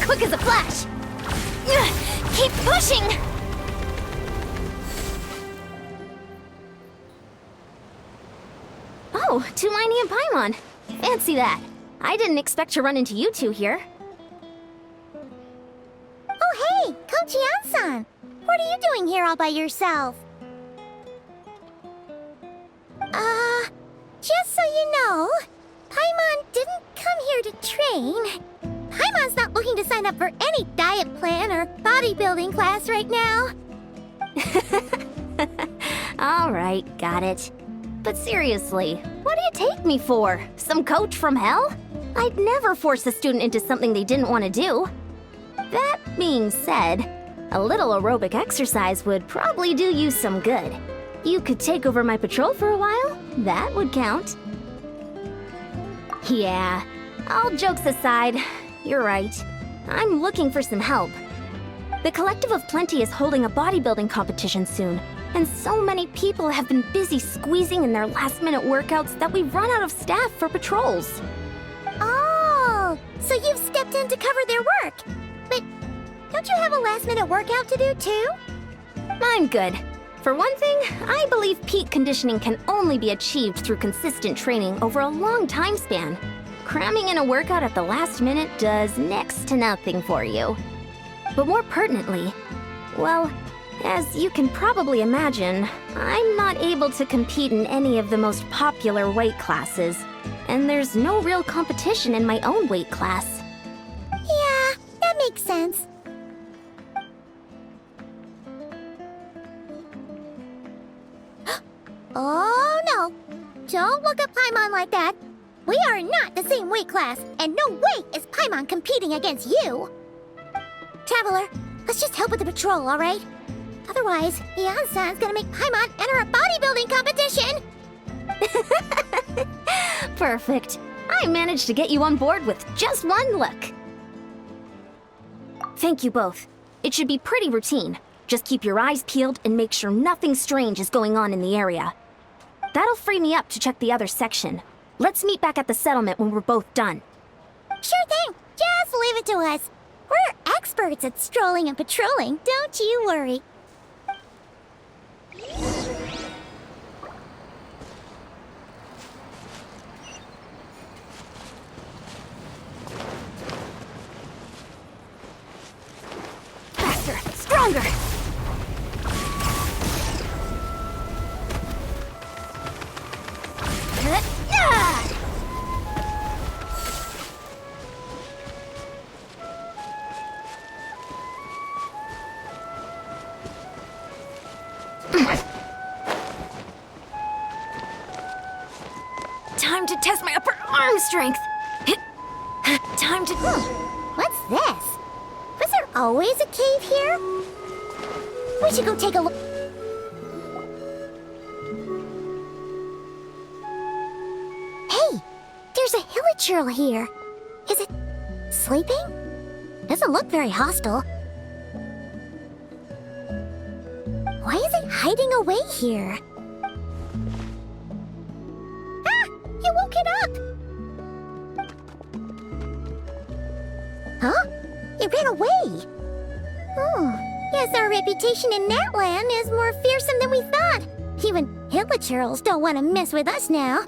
quick as a flash! Keep pushing! Oh, Citlali and Paimon. Fancy that. I didn't expect to run into you two here. Oh hey, Coach Yan-san! What are you doing here all by yourself? Just so you know, Paimon didn't come here to train. Paimon's not looking to sign up for any diet plan or bodybuilding class right now. Alright, got it. But seriously, what do you take me for? Some coach from hell? I'd never force a student into something they didn't want to do. That being said, a little aerobic exercise would probably do you some good. You could take over my patrol for a while. That would count. Yeah, all jokes aside, you're right. I'm looking for some help. The Collective of Plenty is holding a bodybuilding competition soon, and so many people have been busy squeezing in their last-minute workouts that we've run out of staff for patrols. Oh, so you've stepped in to cover their work. But don't you have a last-minute workout to do too? I'm good. For one thing, I believe peak conditioning can only be achieved through consistent training over a long time span. Cramming in a workout at the last minute does next to nothing for you. But more pertinently, well, as you can probably imagine, I'm not able to compete in any of the most popular weight classes, and there's no real competition in my own weight class. Yeah, that makes sense. Oh no! Don't look at Paimon like that. We are not the same weight class, and no way is Paimon competing against you. Traveler, let's just help with the patrol, alright? Otherwise, Yan-san's gonna make Paimon enter a bodybuilding competition! Perfect. I managed to get you on board with just one look. Thank you both. It should be pretty routine. Just keep your eyes peeled and make sure nothing strange is going on in the area. That'll free me up to check the other section. Let's meet back at the settlement when we're both done. Sure thing. Just leave it to us. We're experts at strolling and patrolling, don't you worry. Faster! Stronger! Time to test my upper arm strength. Time to... What's this? Was there always a cave here? We should go take a look. Hey, there's a hilichurl here. Is it sleeping? Doesn't look very hostile. Why is it hiding away here? Ah! You woke it up! Huh? It ran away! Oh, yes, our reputation in that land is more fearsome than we thought. Even hilichurls don't want to mess with us now.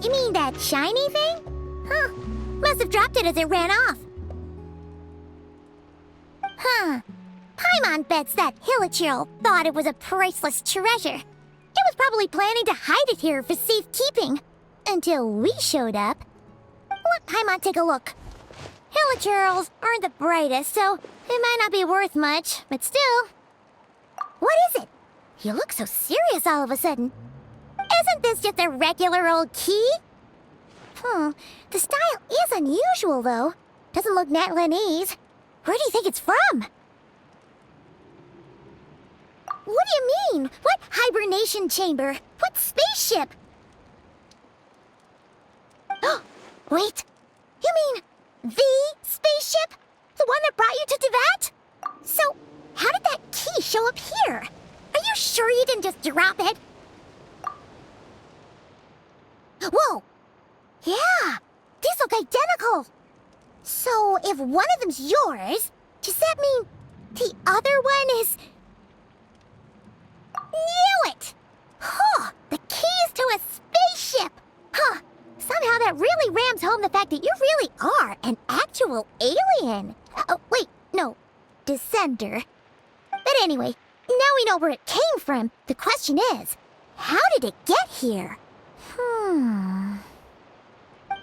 You mean that shiny thing? Huh. Must have dropped it as it ran off. Huh. Paimon bets that hilichurl thought it was a priceless treasure. It was probably planning to hide it here for safekeeping. Until we showed up. Let Paimon take a look. Hilichurls aren't the brightest, so it might not be worth much, but still. What is it? You look so serious all of a sudden. Isn't this just a regular old key? The style is unusual, though. Doesn't look Natlanese. Where do you think it's from? What do you mean? What hibernation chamber? What spaceship? Wait. You mean the spaceship? The one that brought you to Tibet? So, how did that key show up here? Are you sure you didn't just drop it? Whoa! Yeah! These look identical! So, if one of them's yours, does that mean the other one is... Knew it! Huh! The keys to a spaceship! Huh! Somehow that really rams home the fact that you really are an actual alien. Oh, wait, no. Descender. But anyway, now we know where it came from. The question is, how did it get here?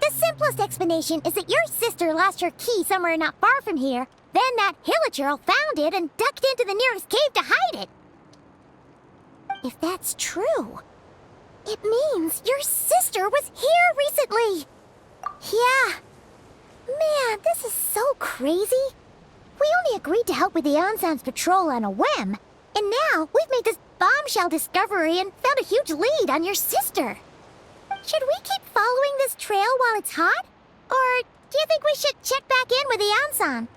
The simplest explanation is that your sister lost her key somewhere not far from here. Then that hilichurl found it and ducked into the nearest cave to hide it. If that's true, it means your sister was here recently. Yeah. Man, this is so crazy. We only agreed to help with the Ansan's patrol on a whim, and now we've made this bombshell discovery and found a huge lead on your sister. Should we keep following this trail while it's hot? Or do you think we should check back in with the Ansan?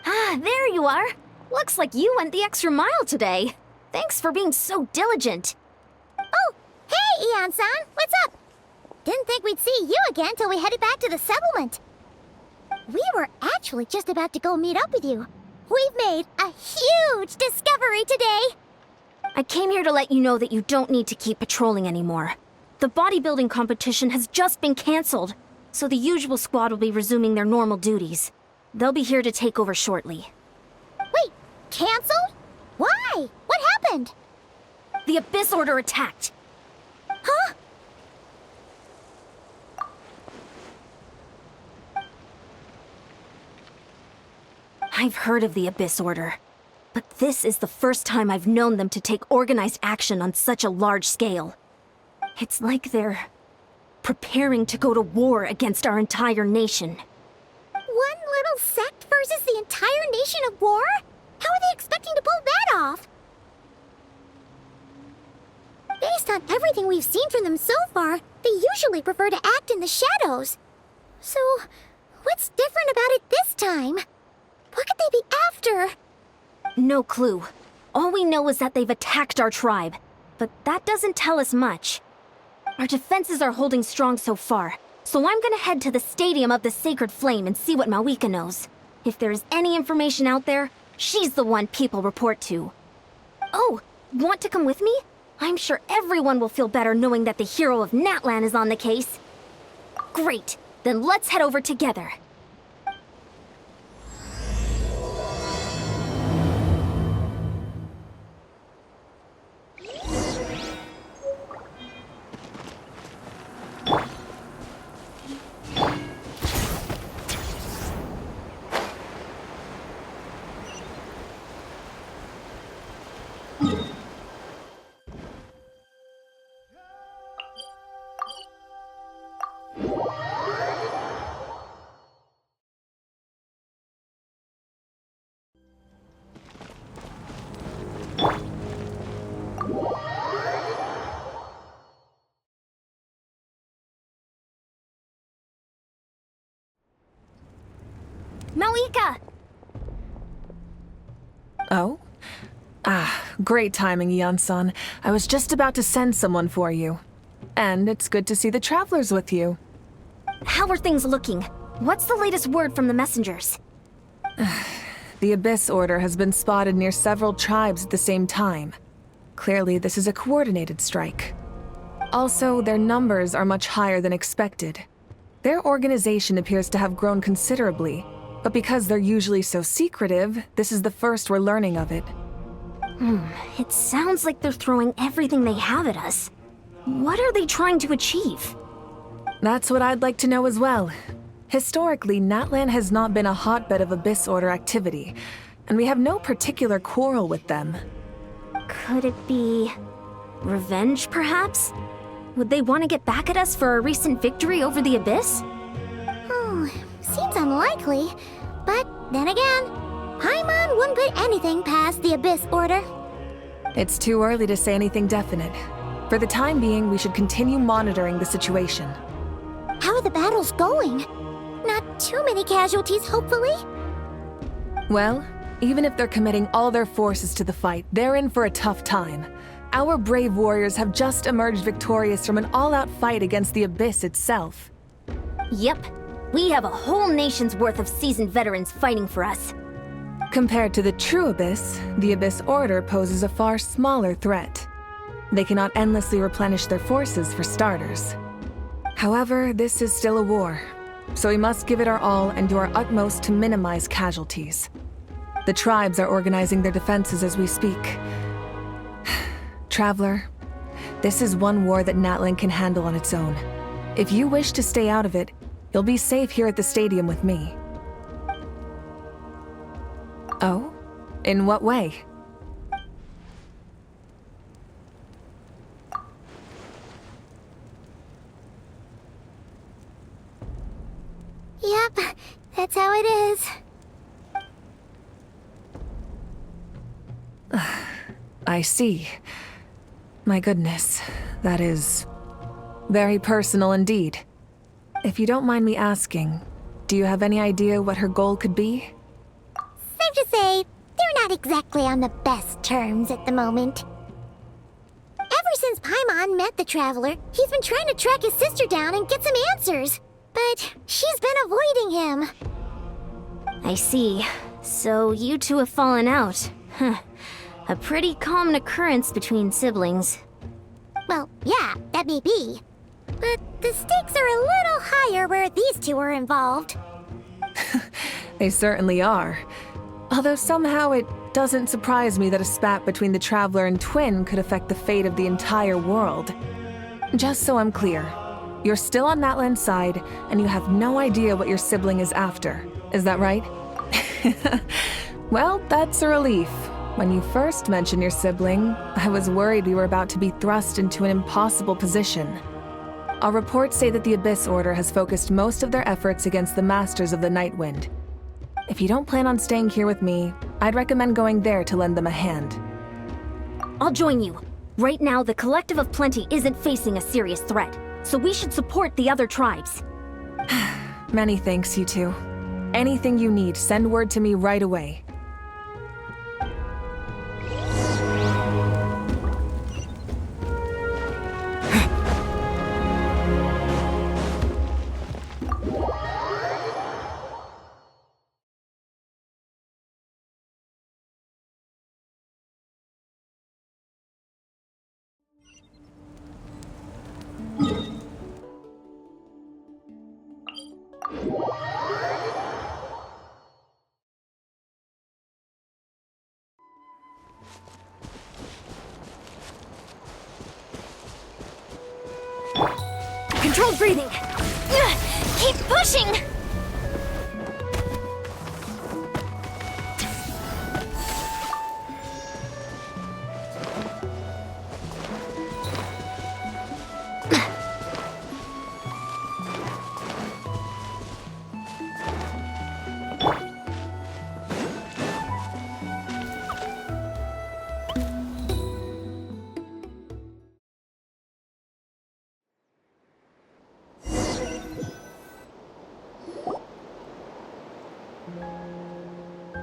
Ah, there you are. Looks like you went the extra mile today. Thanks for being so diligent. Oh, hey, Ian-san, what's up? Didn't think we'd see you again till we headed back to the settlement. We were actually just about to go meet up with you. We've made a huge discovery today. I came here to let you know that you don't need to keep patrolling anymore. The bodybuilding competition has just been canceled, so the usual squad will be resuming their normal duties. They'll be here to take over shortly. Wait, canceled? Why? What happened? The Abyss Order attacked. Huh? I've heard of the Abyss Order, but this is the first time I've known them to take organized action on such a large scale. It's like they're preparing to go to war against our entire nation. One little sect versus the entire nation of war? How are they expecting to pull that off? Based on everything we've seen from them so far, they usually prefer to act in the shadows. So, what's different about it this time? What could they be after? No clue. All we know is that they've attacked our tribe, but that doesn't tell us much. Our defenses are holding strong so far, so I'm gonna head to the Stadium of the Sacred Flame and see what Mawika knows. If there's any information out there, she's the one people report to. Oh, want to come with me? I'm sure everyone will feel better knowing that the hero of Natlan is on the case. Great, then let's head over together. Mawika! Oh? Great timing, Ian-san. I was just about to send someone for you. And it's good to see the travelers with you. How are things looking? What's the latest word from the messengers? The Abyss Order has been spotted near several tribes at the same time. Clearly, this is a coordinated strike. Also, their numbers are much higher than expected. Their organization appears to have grown considerably, but because they're usually so secretive, this is the first we're learning of it. It sounds like they're throwing everything they have at us. What are they trying to achieve? That's what I'd like to know as well. Historically, Natlan has not been a hotbed of Abyss Order activity, and we have no particular quarrel with them. Could it be... revenge, perhaps? Would they want to get back at us for our recent victory over the Abyss? Seems unlikely. But then again, Paimon wouldn't put anything past the Abyss Order. It's too early to say anything definite. For the time being, we should continue monitoring the situation. How are the battles going? Not too many casualties, hopefully? Well, even if they're committing all their forces to the fight, they're in for a tough time. Our brave warriors have just emerged victorious from an all-out fight against the Abyss itself. Yep. We have a whole nation's worth of seasoned veterans fighting for us. Compared to the true Abyss, the Abyss Order poses a far smaller threat. They cannot endlessly replenish their forces for starters. However, this is still a war, so we must give it our all and do our utmost to minimize casualties. The tribes are organizing their defenses as we speak. Traveler, this is one war that Natlan can handle on its own. If you wish to stay out of it, you'll be safe here at the stadium with me. Oh? In what way? Yep, that's how it is. I see. My goodness, that is very personal indeed. If you don't mind me asking, do you have any idea what her goal could be? Safe to say, they're not exactly on the best terms at the moment. Ever since Paimon met the Traveler, he's been trying to track his sister down and get some answers. But she's been avoiding him. I see. So you two have fallen out. Huh. A pretty common occurrence between siblings. Well, yeah, that may be. But the stakes are a little higher where these two are involved. They certainly are. Although somehow it doesn't surprise me that a spat between the Traveler and Twin could affect the fate of the entire world. Just so I'm clear, you're still on Natlan's side, and you have no idea what your sibling is after. Is that right? Well, that's a relief. When you first mentioned your sibling, I was worried we were about to be thrust into an impossible position. Our reports say that the Abyss Order has focused most of their efforts against the Masters of the Nightwind. If you don't plan on staying here with me, I'd recommend going there to lend them a hand. I'll join you. Right now, the Collective of Plenty isn't facing a serious threat, so we should support the other tribes. Many thanks, you two. Anything you need, send word to me right away. Controlled breathing! Keep pushing!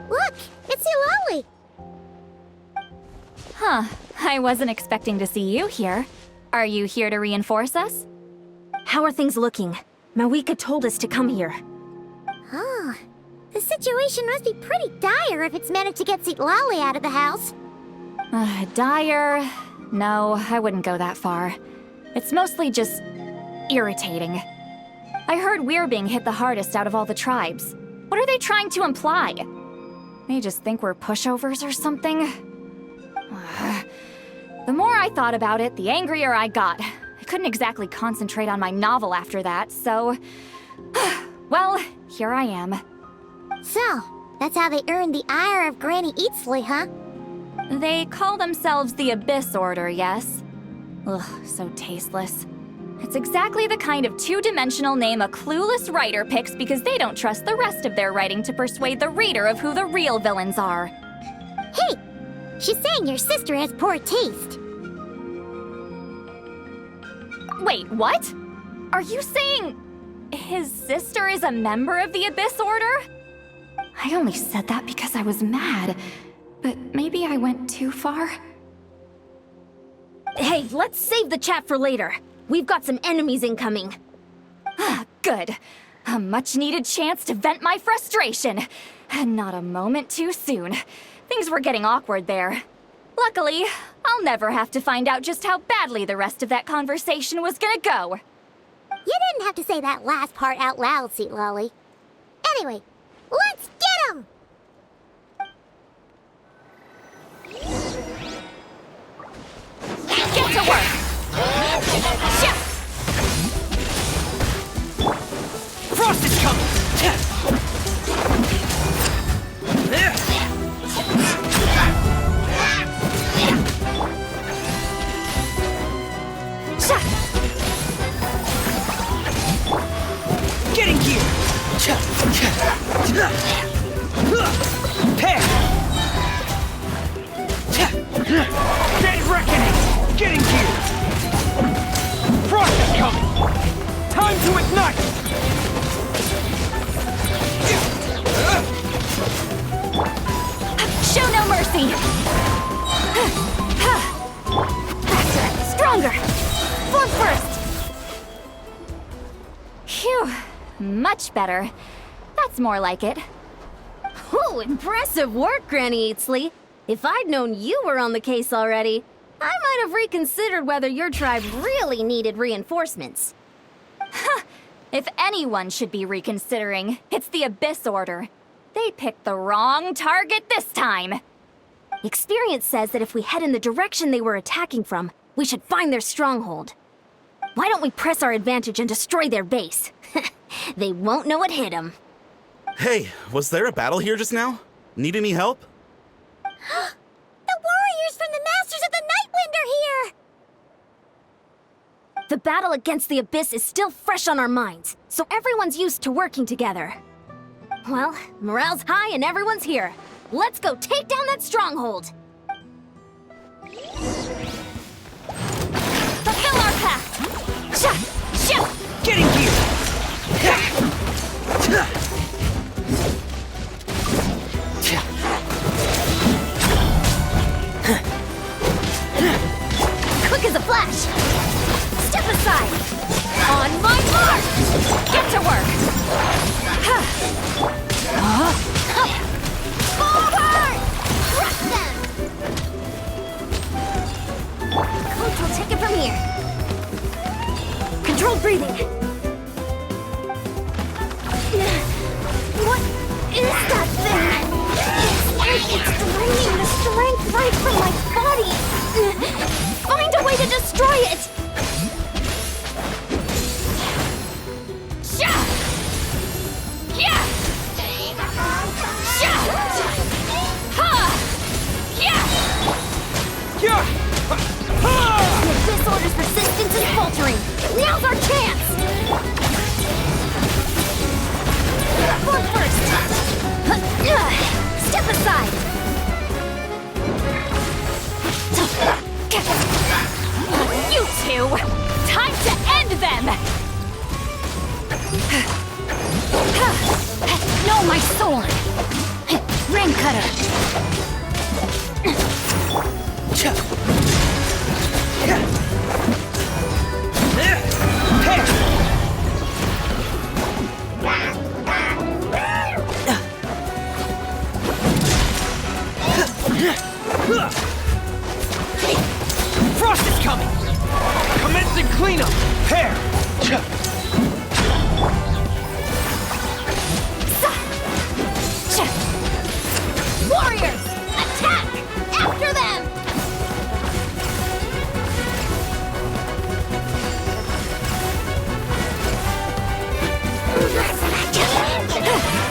Look, it's Citlali! Huh. I wasn't expecting to see you here. Are you here to reinforce us? How are things looking? Mawika told us to come here. Oh, the situation must be pretty dire if it's managed to get Citlali out of the house. Dire? No, I wouldn't go that far. It's mostly just irritating. I heard we're being hit the hardest out of all the tribes. What are they trying to imply? They just think we're pushovers or something? The more I thought about it, the angrier I got. I couldn't exactly concentrate on my novel after that, so... well, here I am. So, that's how they earned the ire of Granny Eatsley, huh? They call themselves the Abyss Order, yes? Ugh, so tasteless. It's exactly the kind of two-dimensional name a clueless writer picks because they don't trust the rest of their writing to persuade the reader of who the real villains are. Hey! She's saying your sister has poor taste. Wait, what? Are you saying his sister is a member of the Abyss Order? I only said that because I was mad, but maybe I went too far. Hey, let's save the chat for later. We've got some enemies incoming. Good. A much-needed chance to vent my frustration. Not a moment too soon. Things were getting awkward there. Luckily, I'll never have to find out just how badly the rest of that conversation was gonna go. You didn't have to say that last part out loud, Citlali. Anyway, let's get him! Get to work! Shit! Frost is coming! Get in gear! Dead reckoning! Get in gear! Frost is coming! Time to ignite! Show no mercy! Faster! Stronger! Form first! Phew. Much better. That's more like it. Ooh, impressive work, Granny Eatsley. If I'd known you were on the case already, I might have reconsidered whether your tribe really needed reinforcements. If anyone should be reconsidering, it's the Abyss Order. They picked the wrong target this time. Experience says that if we head in the direction they were attacking from, we should find their stronghold. Why don't we press our advantage and destroy their base? They won't know it hit them. Hey, was there a battle here just now? Need any help? The warriors from the Masters of the Nightwind are here! The battle against the Abyss is still fresh on our minds, so everyone's used to working together. Well, morale's high and everyone's here. Let's go take down that stronghold! Fulfill our pact! Get in gear! Quick as a flash! Step aside! On my mark! Get to work! Forward! Crush them! Coach will take it from here. Controlled breathing. What is that thing? It's like it's draining the strength right from my body. Find a way to destroy it! Sha! Yeah! Sha! Ha! Yeah! Yeah! The Abyss Order's resistance is faltering. Now's our chance! Form first! Step aside! You two! Time to end them! Know my soul! Rain cutter! Frost is coming! Commencing cleanup! Pair! Warriors! Attack! After them!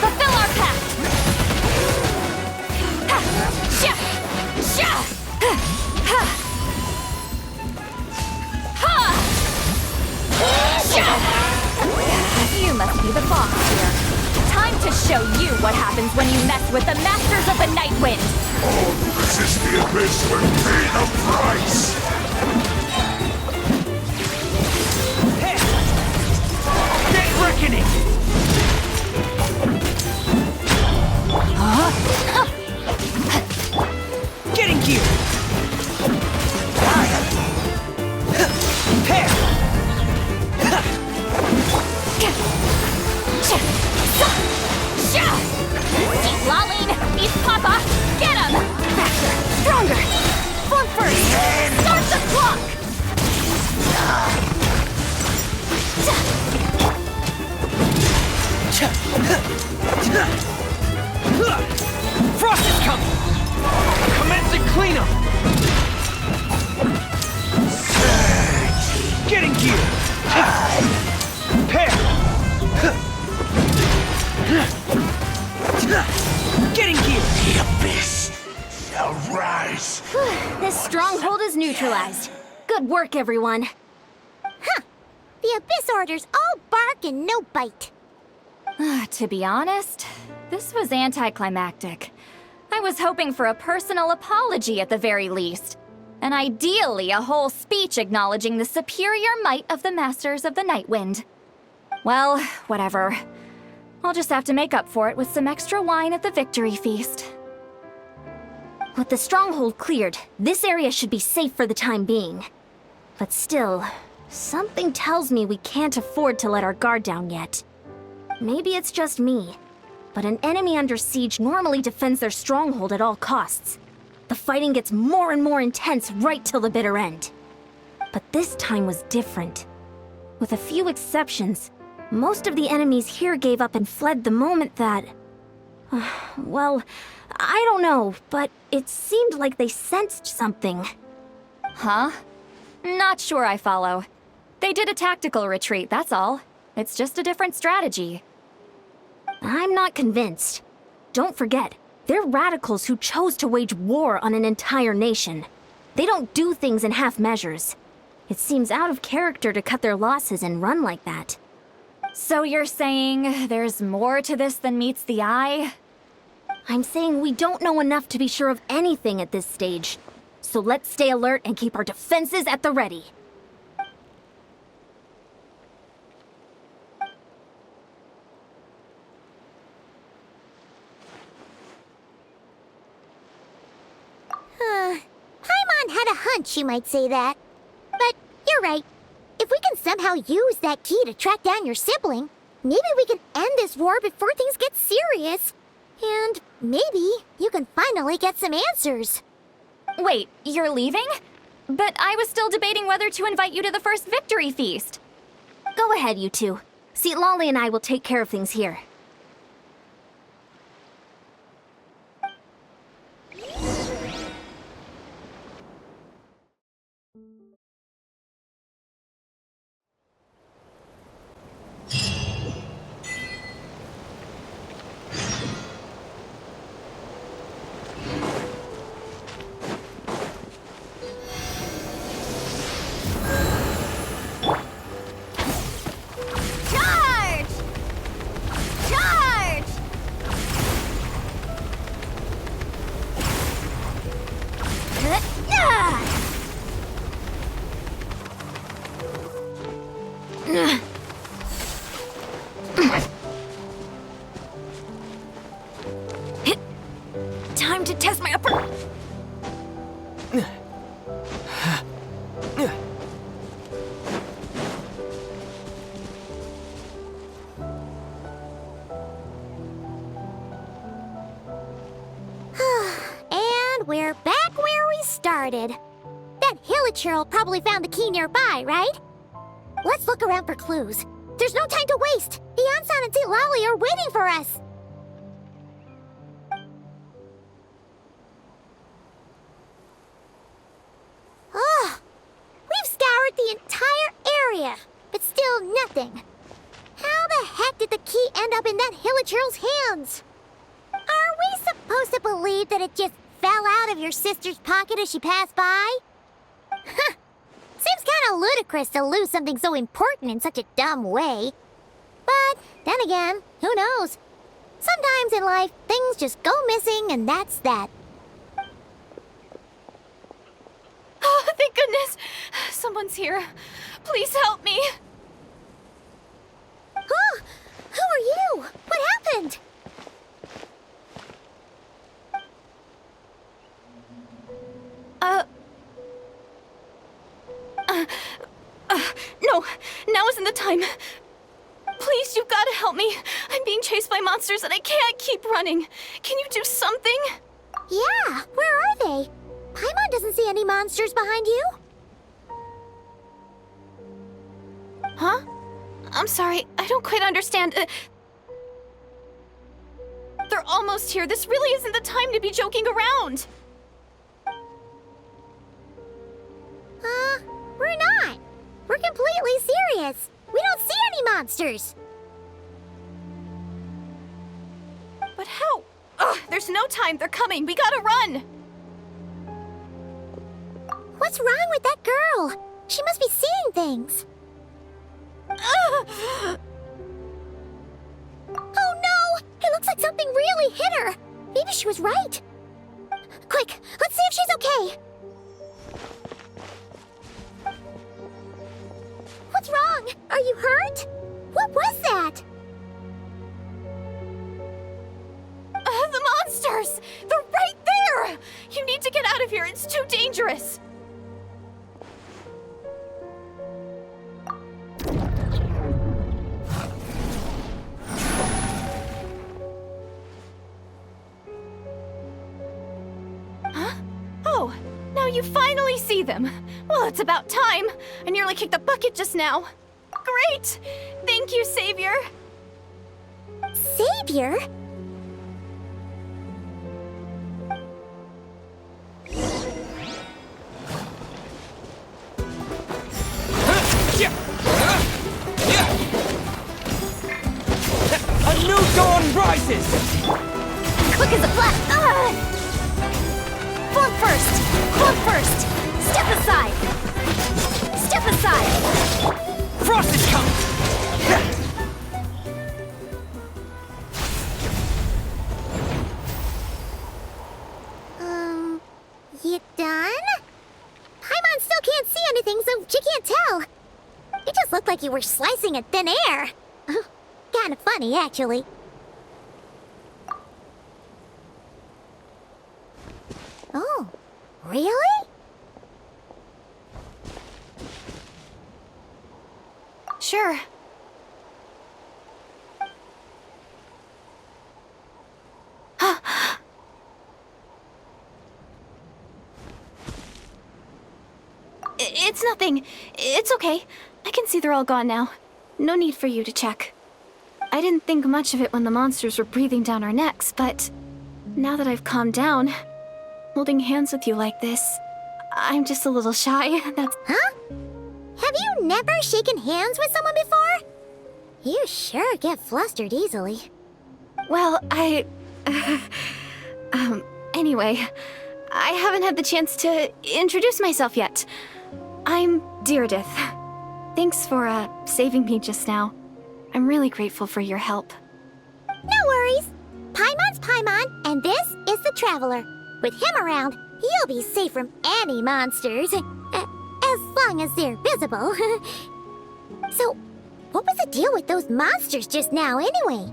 Fulfill our pact! Sha! Sha! You must be the boss here. Time to show you what happens when you mess with the Masters of the Nightwind. All who resist the Abyss will pay the price! Dead reckoning! Get in gear! Get him! Faster! Stronger! Form first! Start the clock! Frost is coming! Commencing cleanup! Getting gear! Pair! Getting gear! The abyss shall rise. This stronghold is neutralized. Good work, everyone. The Abyss Order's all bark and no bite. To be honest, this was anticlimactic. I was hoping for a personal apology at the very least. And ideally, a whole speech acknowledging the superior might of the Masters of the Nightwind. Well, whatever. I'll just have to make up for it with some extra wine at the victory feast. With the stronghold cleared, this area should be safe for the time being. But still, something tells me we can't afford to let our guard down yet. Maybe it's just me, but an enemy under siege normally defends their stronghold at all costs. The fighting gets more and more intense right till the bitter end. But this time was different. With a few exceptions, most of the enemies here gave up and fled the moment that... well, I don't know, but it seemed like they sensed something. Huh? Not sure I follow. They did a tactical retreat, that's all. It's just a different strategy. I'm not convinced. Don't forget, they're radicals who chose to wage war on an entire nation. They don't do things in half measures. It seems out of character to cut their losses and run like that. So you're saying there's more to this than meets the eye? I'm saying we don't know enough to be sure of anything at this stage. So let's stay alert and keep our defenses at the ready. Paimon had a hunch you might say that. But you're right. If we can somehow use that key to track down your sibling, maybe we can end this war before things get serious. And maybe you can finally get some answers. Wait, you're leaving? But I was still debating whether to invite you to the first victory feast. Go ahead, you two. Citlali and I will take care of things here. Time to test my upper... And we're back where we started. That Hilichurl probably found the key nearby, right? Let's look around for clues. There's no time to waste. Beyonsan and Citlali are waiting for us. We've scoured the entire area, but still nothing. How the heck did the key end up in that Hilichurl's hands? Are we supposed to believe that it just fell out of your sister's pocket as she passed by? Huh. Seems kind of ludicrous to lose something so important in such a dumb way. But then again, who knows? Sometimes in life, things just go missing and that's that. Oh, thank goodness! Someone's here. Please help me! Oh, who are you? What happened? No, now isn't the time. Please, you've got to help me. I'm being chased by monsters and I can't keep running. Can you do something? Yeah, where are they? Paimon doesn't see any monsters behind you. Huh? I'm sorry, I don't quite understand. They're almost here. This really isn't the time to be joking around. We're not. We're completely serious. We don't see any monsters. But how? Ugh, there's no time. They're coming. We gotta run. What's wrong with that girl? She must be seeing things. Ugh. Oh no! It looks like something really hit her. Maybe she was right. Quick, let's see if she's okay. What's wrong? Are you hurt? What was that? The monsters! They're right there! You need to get out of here. It's too dangerous. Huh? Oh, now you finally see them. Well, it's about time. I nearly kicked the bucket just now. Great! Thank you, Savior. Savior? A new dawn rises! Quick as a flash! Form first! Clump first! Step aside! Step aside! Frost is coming! You done? Paimon still can't see anything, so she can't tell. It just looked like you were slicing at thin air. Kinda funny, actually. Oh, really? Sure. It's nothing. It's okay. I can see they're all gone now. No need for you to check. I didn't think much of it when the monsters were breathing down our necks, but now that I've calmed down, holding hands with you like this, I'm just a little shy. That's... Huh? Have you never shaken hands with someone before? You sure get flustered easily. Well, anyway, I haven't had the chance to introduce myself yet. I'm Deirdith. Thanks for, saving me just now. I'm really grateful for your help. No worries. Paimon's Paimon, and this is the Traveler. With him around, you'll be safe from any monsters. As long as they're visible. So, what was the deal with those monsters just now, anyway?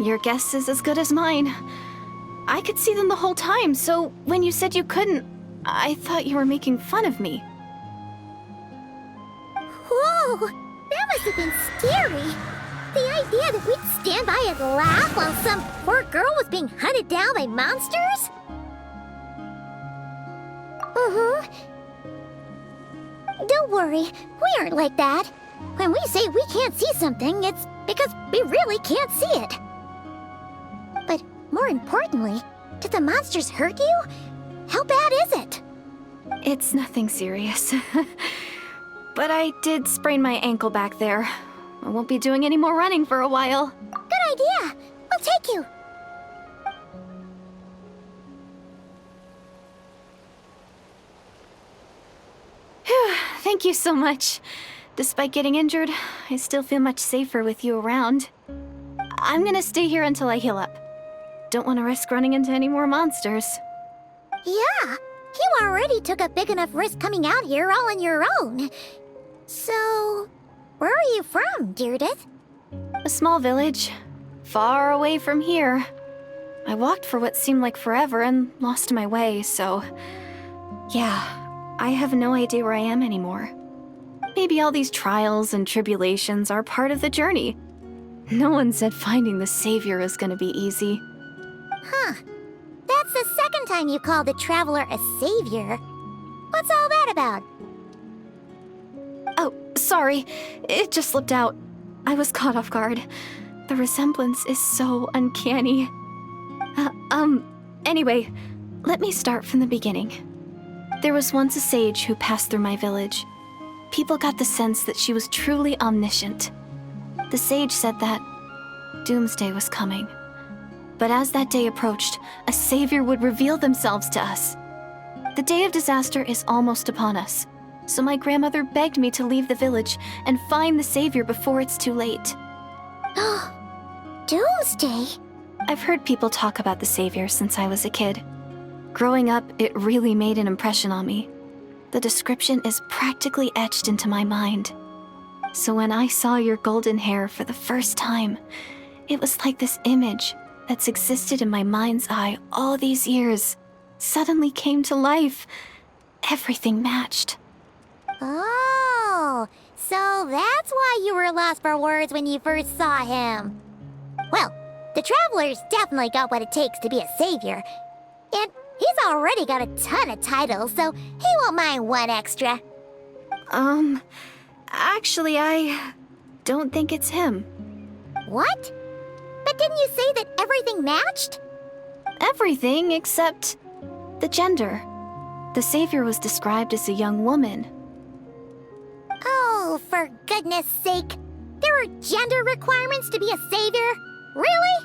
Your guess is as good as mine. I could see them the whole time, so when you said you couldn't, I thought you were making fun of me. Whoa! That must have been scary. The idea that we'd stand by and laugh while some poor girl was being hunted down by monsters? Don't worry, we aren't like that. When we say we can't see something, it's because we really can't see it. But more importantly, did the monsters hurt you? How bad is it? It's nothing serious. But I did sprain my ankle back there. I won't be doing any more running for a while. Good idea. We'll take you. Phew, thank you so much. Despite getting injured, I still feel much safer with you around. I'm gonna stay here until I heal up. Don't want to risk running into any more monsters. Yeah, you already took a big enough risk coming out here all on your own. So, where are you from, Deirdith? A small village, far away from here. I walked for what seemed like forever and lost my way, so... yeah, I have no idea where I am anymore. Maybe all these trials and tribulations are part of the journey. No one said finding the Savior is gonna be easy. Huh. That's the second time you called the Traveler a savior. What's all that about? Oh, sorry. It just slipped out. I was caught off guard. The resemblance is so uncanny. Anyway, let me start from the beginning. There was once a sage who passed through my village. People got the sense that she was truly omniscient. The sage said that doomsday was coming. But as that day approached, a savior would reveal themselves to us. The day of disaster is almost upon us, so my grandmother begged me to leave the village and find the savior before it's too late. Doomsday? I've heard people talk about the savior since I was a kid. Growing up, it really made an impression on me. The description is practically etched into my mind. So when I saw your golden hair for the first time, it was like this image that's existed in my mind's eye all these years suddenly came to life. Everything matched. Oh, so that's why you were lost for words when you first saw him. Well, the Traveler's definitely got what it takes to be a savior. And he's already got a ton of titles, so he won't mind one extra. Actually, I don't think it's him. What? But didn't you say that everything matched? Everything except the gender. The savior was described as a young woman. Oh, for goodness sake. There are gender requirements to be a savior? Really?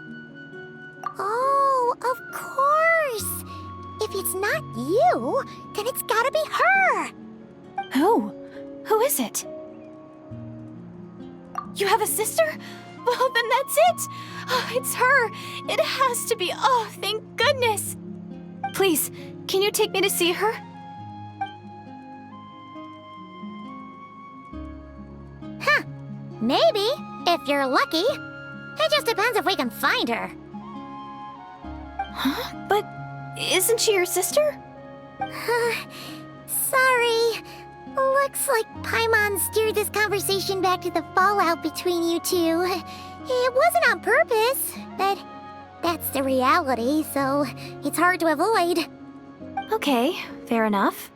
Oh, of course. If it's not you, then it's gotta be her. Who? Who is it? You have a sister? Well, then that's it. Oh, it's her. It has to be. Oh, thank goodness. Please, can you take me to see her? Huh. Maybe, if you're lucky. It just depends if we can find her. Huh? But isn't she your sister? Sorry. Looks like Paimon steered this conversation back to the fallout between you two. It wasn't on purpose, but that's the reality, so it's hard to avoid. Okay, fair enough.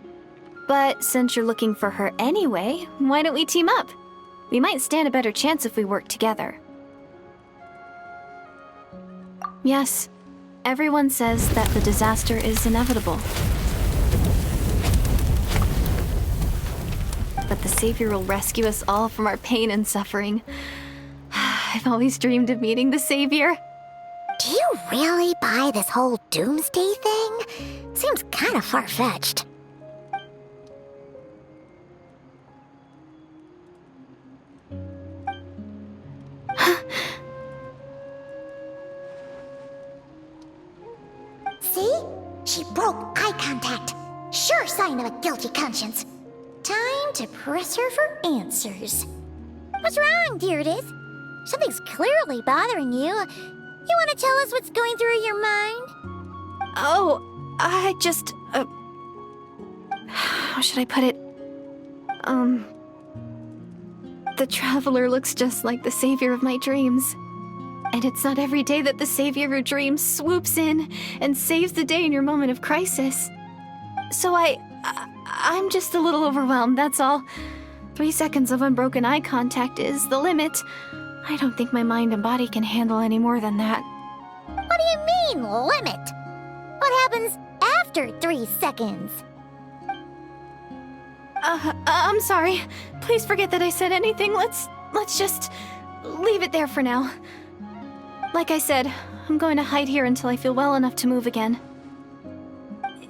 But since you're looking for her anyway, why don't we team up? We might stand a better chance if we work together. Yes, everyone says that the disaster is inevitable. But the savior will rescue us all from our pain and suffering. I've always dreamed of meeting the savior. Do you really buy this whole doomsday thing? Seems kind of far-fetched. See? She broke eye contact. Sure sign of a guilty conscience. Time to press her for answers. What's wrong, Deirdis? Something's clearly bothering you. You want to tell us what's going through your mind? Oh, I just... how should I put it? The Traveler looks just like the savior of my dreams. And it's not every day that the savior of dreams swoops in and saves the day in your moment of crisis. So I'm just a little overwhelmed, that's all. 3 seconds of unbroken eye contact is the limit. I don't think my mind and body can handle any more than that. What do you mean, limit? What happens after 3 seconds? I'm sorry. Please forget that I said anything. Let's just leave it there for now. Like I said, I'm going to hide here until I feel well enough to move again.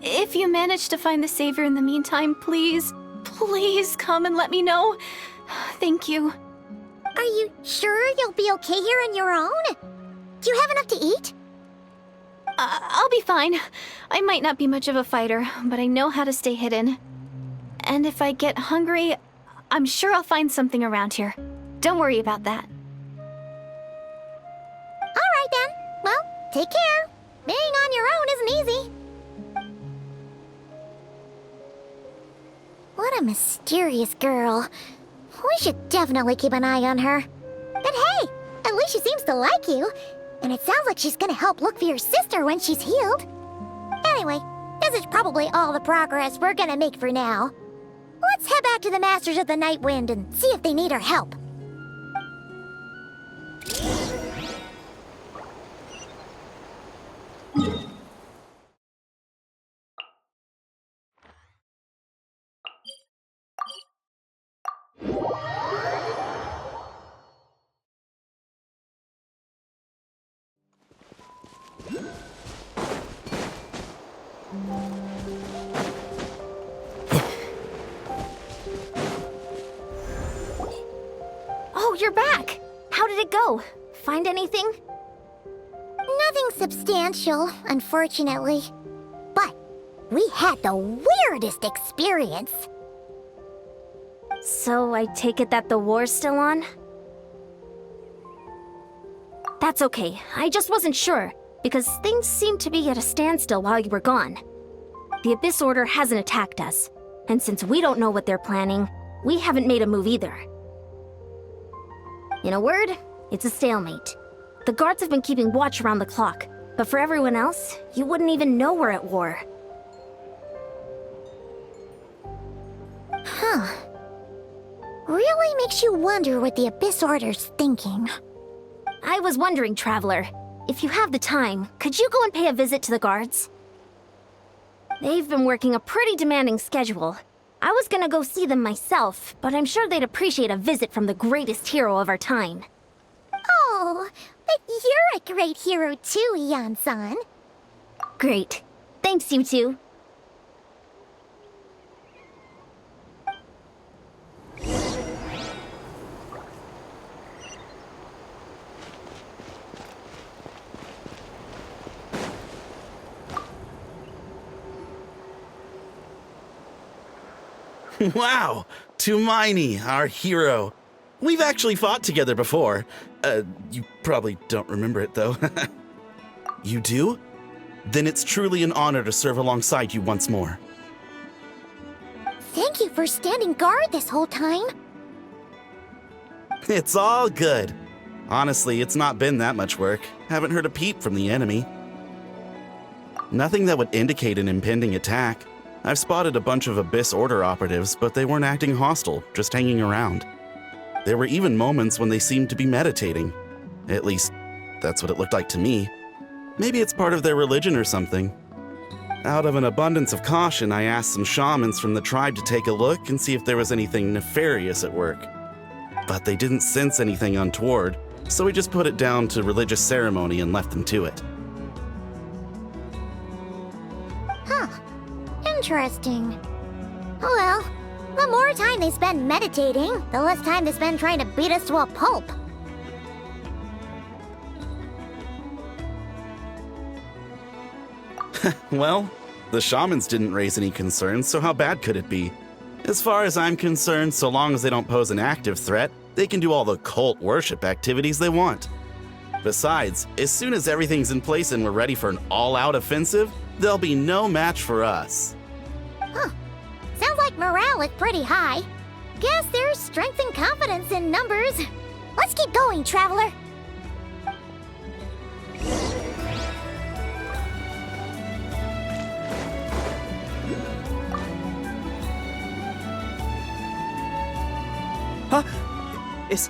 If you manage to find the savior in the meantime, please come and let me know. Thank you. Are you sure you'll be okay here on your own? Do you have enough to eat? I'll be fine. I might not be much of a fighter, but I know how to stay hidden. And if I get hungry, I'm sure I'll find something around here. Don't worry about that. All right then. Well, take care. Being on your own isn't easy. What a mysterious girl. We should definitely keep an eye on her. But hey, at least she seems to like you. And it sounds like she's gonna help look for your sister when she's healed. Anyway, this is probably all the progress we're gonna make for now. Let's head back to the Masters of the Night Wind and see if they need our help. Oh, you're back! How did it go? Find anything? Nothing substantial, unfortunately. But we had the weirdest experience. So I take it that the war's still on? That's okay. I just wasn't sure, because things seemed to be at a standstill while you were gone. The Abyss Order hasn't attacked us, and since we don't know what they're planning, we haven't made a move either. In a word, it's a stalemate. The guards have been keeping watch around the clock, but for everyone else, you wouldn't even know we're at war. Huh. Really makes you wonder what the Abyss Order's thinking. I was wondering, Traveler, if you have the time, could you go and pay a visit to the guards? They've been working a pretty demanding schedule. I was gonna go see them myself, but I'm sure they'd appreciate a visit from the greatest hero of our time. Oh, but you're a great hero too, Ian-san. Great. Thanks, you two. Wow, Tumaini, our hero. We've actually fought together before. You probably don't remember it, though. You do? Then it's truly an honor to serve alongside you once more. Thank you for standing guard this whole time. It's all good. Honestly, it's not been that much work. Haven't heard a peep from the enemy. Nothing that would indicate an impending attack. I've spotted a bunch of Abyss Order operatives, but they weren't acting hostile, just hanging around. There were even moments when they seemed to be meditating. At least, that's what it looked like to me. Maybe it's part of their religion or something. Out of an abundance of caution, I asked some shamans from the tribe to take a look and see if there was anything nefarious at work. But they didn't sense anything untoward, so we just put it down to religious ceremony and left them to it. Huh. Interesting. Oh well, the more time they spend meditating, the less time they spend trying to beat us to a pulp. Well, the shamans didn't raise any concerns, so how bad could it be? As far as I'm concerned, so long as they don't pose an active threat, they can do all the cult worship activities they want. Besides, as soon as everything's in place and we're ready for an all-out offensive, there'll be no match for us. Huh. Sounds like morale is pretty high. Guess there's strength and confidence in numbers. Let's keep going, Traveler. Huh? Is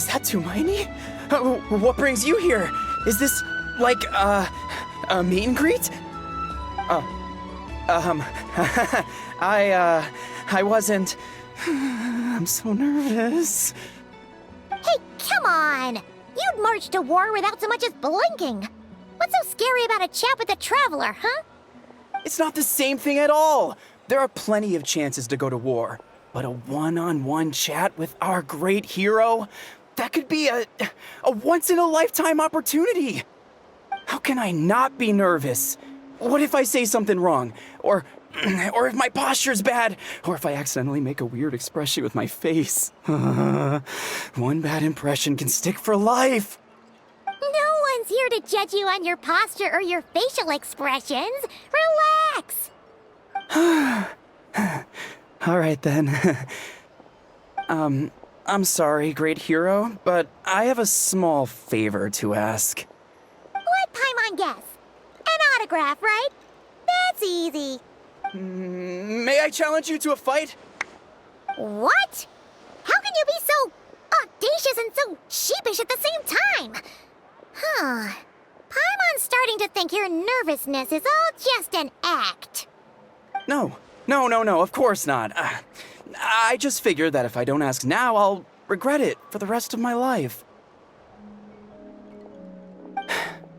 that Tumaini? What brings you here? Is this, like, a meet and greet? I wasn't... I'm so nervous. Hey, come on! You'd march to war without so much as blinking. What's so scary about a chat with a Traveler, huh? It's not the same thing at all. There are plenty of chances to go to war. But a one-on-one chat with our great hero? That could be a once-in-a-lifetime opportunity. How can I not be nervous? What if I say something wrong? Or if my posture's bad? Or if I accidentally make a weird expression with my face? One bad impression can stick for life. No one's here to judge you on your posture or your facial expressions. Relax! All right, then. I'm sorry, great hero, but I have a small favor to ask. Paimon guess? An autograph, right? That's easy. May I challenge you to a fight? What? How can you be so audacious and so sheepish at the same time? Huh. Paimon's starting to think your nervousness is all just an act. No, of course not. I just figured that if I don't ask now, I'll regret it for the rest of my life.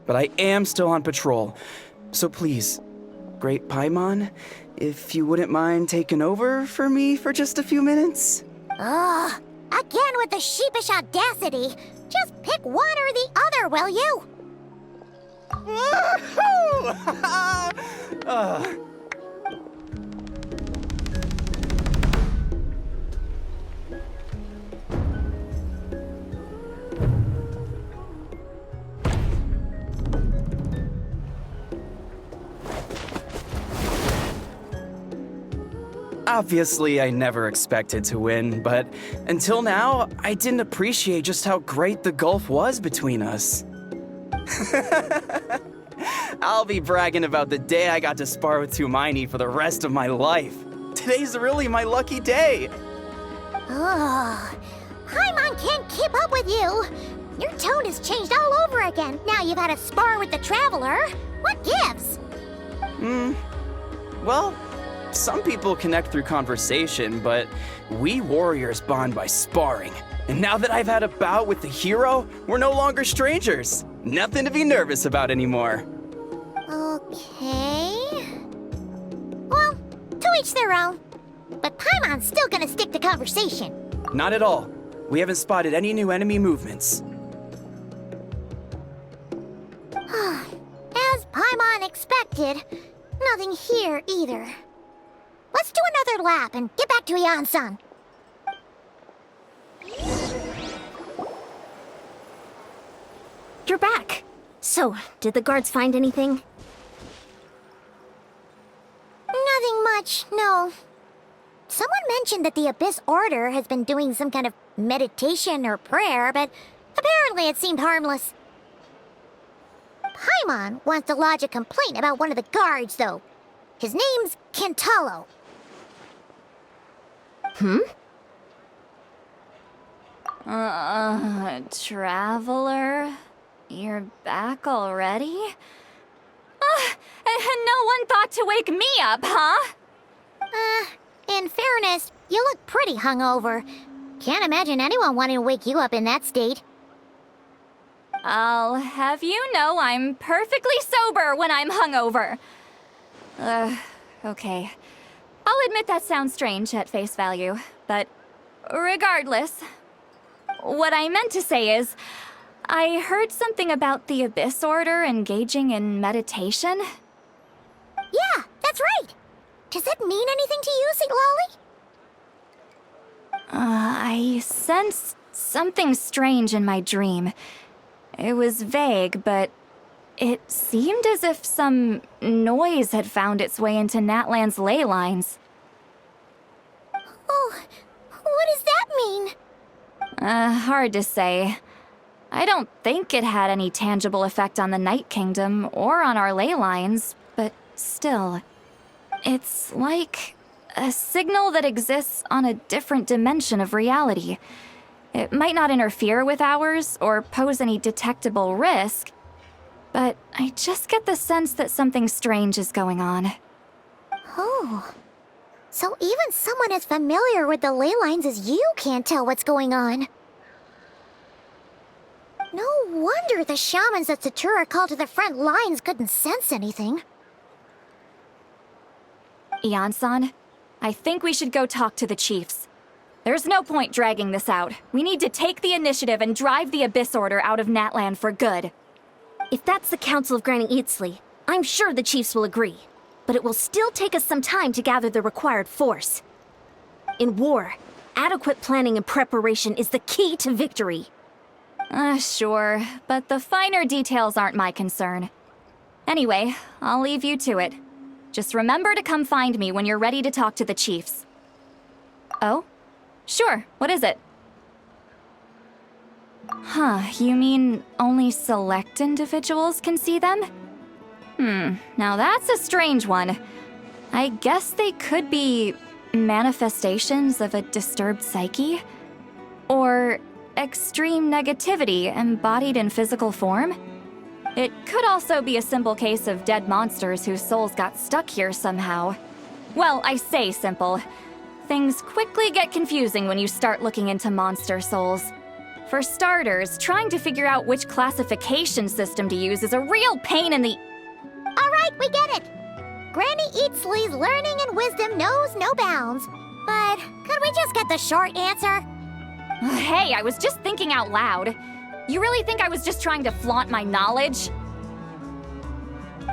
But I am still on patrol, so please, Great Paimon, if you wouldn't mind taking over for me for just a few minutes? Ugh, again with the sheepish audacity. Just pick one or the other, will you? Woohoo! Obviously, I never expected to win, but until now, I didn't appreciate just how great the gulf was between us. I'll be bragging about the day I got to spar with Hermione for the rest of my life. Today's really my lucky day. Ugh. Paimon can't keep up with you. Your tone has changed all over again. Now you've had a spar with the Traveler. What gives? Well, some people connect through conversation, but we warriors bond by sparring. And now that I've had a bout with the hero, we're no longer strangers. Nothing to be nervous about anymore. Okay. Well, to each their own. But Paimon's still gonna stick to conversation. Not at all. We haven't spotted any new enemy movements. As Paimon expected, nothing here either. Let's do another lap and get back to Yan-san. You're back. So, did the guards find anything? Nothing much, no. Someone mentioned that the Abyss Order has been doing some kind of meditation or prayer, but apparently it seemed harmless. Paimon wants to lodge a complaint about one of the guards, though. His name's Kentalo. Traveler? You're back already? And no one thought to wake me up, huh? In fairness, you look pretty hungover. Can't imagine anyone wanting to wake you up in that state. I'll have you know I'm perfectly sober when I'm hungover. Okay. I'll admit that sounds strange at face value, but regardless, what I meant to say is, I heard something about the Abyss Order engaging in meditation. Yeah, that's right. Does that mean anything to you, Citlali? I sensed something strange in my dream. It was vague, but it seemed as if some noise had found its way into Natlan's ley lines. Oh, what does that mean? Hard to say. I don't think it had any tangible effect on the Night Kingdom or on our ley lines, but still. It's like a signal that exists on a different dimension of reality. It might not interfere with ours or pose any detectable risk, but I just get the sense that something strange is going on. Oh. So even someone as familiar with the ley lines as you can't tell what's going on. No wonder the shamans that Satura called to the front lines couldn't sense anything. Yan-san, I think we should go talk to the chiefs. There's no point dragging this out. We need to take the initiative and drive the Abyss Order out of Natlan for good. If that's the Council of Granny Eatsley, I'm sure the chiefs will agree. But it will still take us some time to gather the required force. In war, adequate planning and preparation is the key to victory. Sure, but the finer details aren't my concern. Anyway, I'll leave you to it. Just remember to come find me when you're ready to talk to the chiefs. Oh? Sure, what is it? Huh, you mean only select individuals can see them? Now that's a strange one. I guess they could be manifestations of a disturbed psyche? Or extreme negativity embodied in physical form? It could also be a simple case of dead monsters whose souls got stuck here somehow. Well, I say simple. Things quickly get confusing when you start looking into monster souls. For starters, trying to figure out which classification system to use is a real pain in the... Alright, we get it! Granny Eatsley's learning and wisdom knows no bounds. But could we just get the short answer? Hey, I was just thinking out loud. You really think I was just trying to flaunt my knowledge?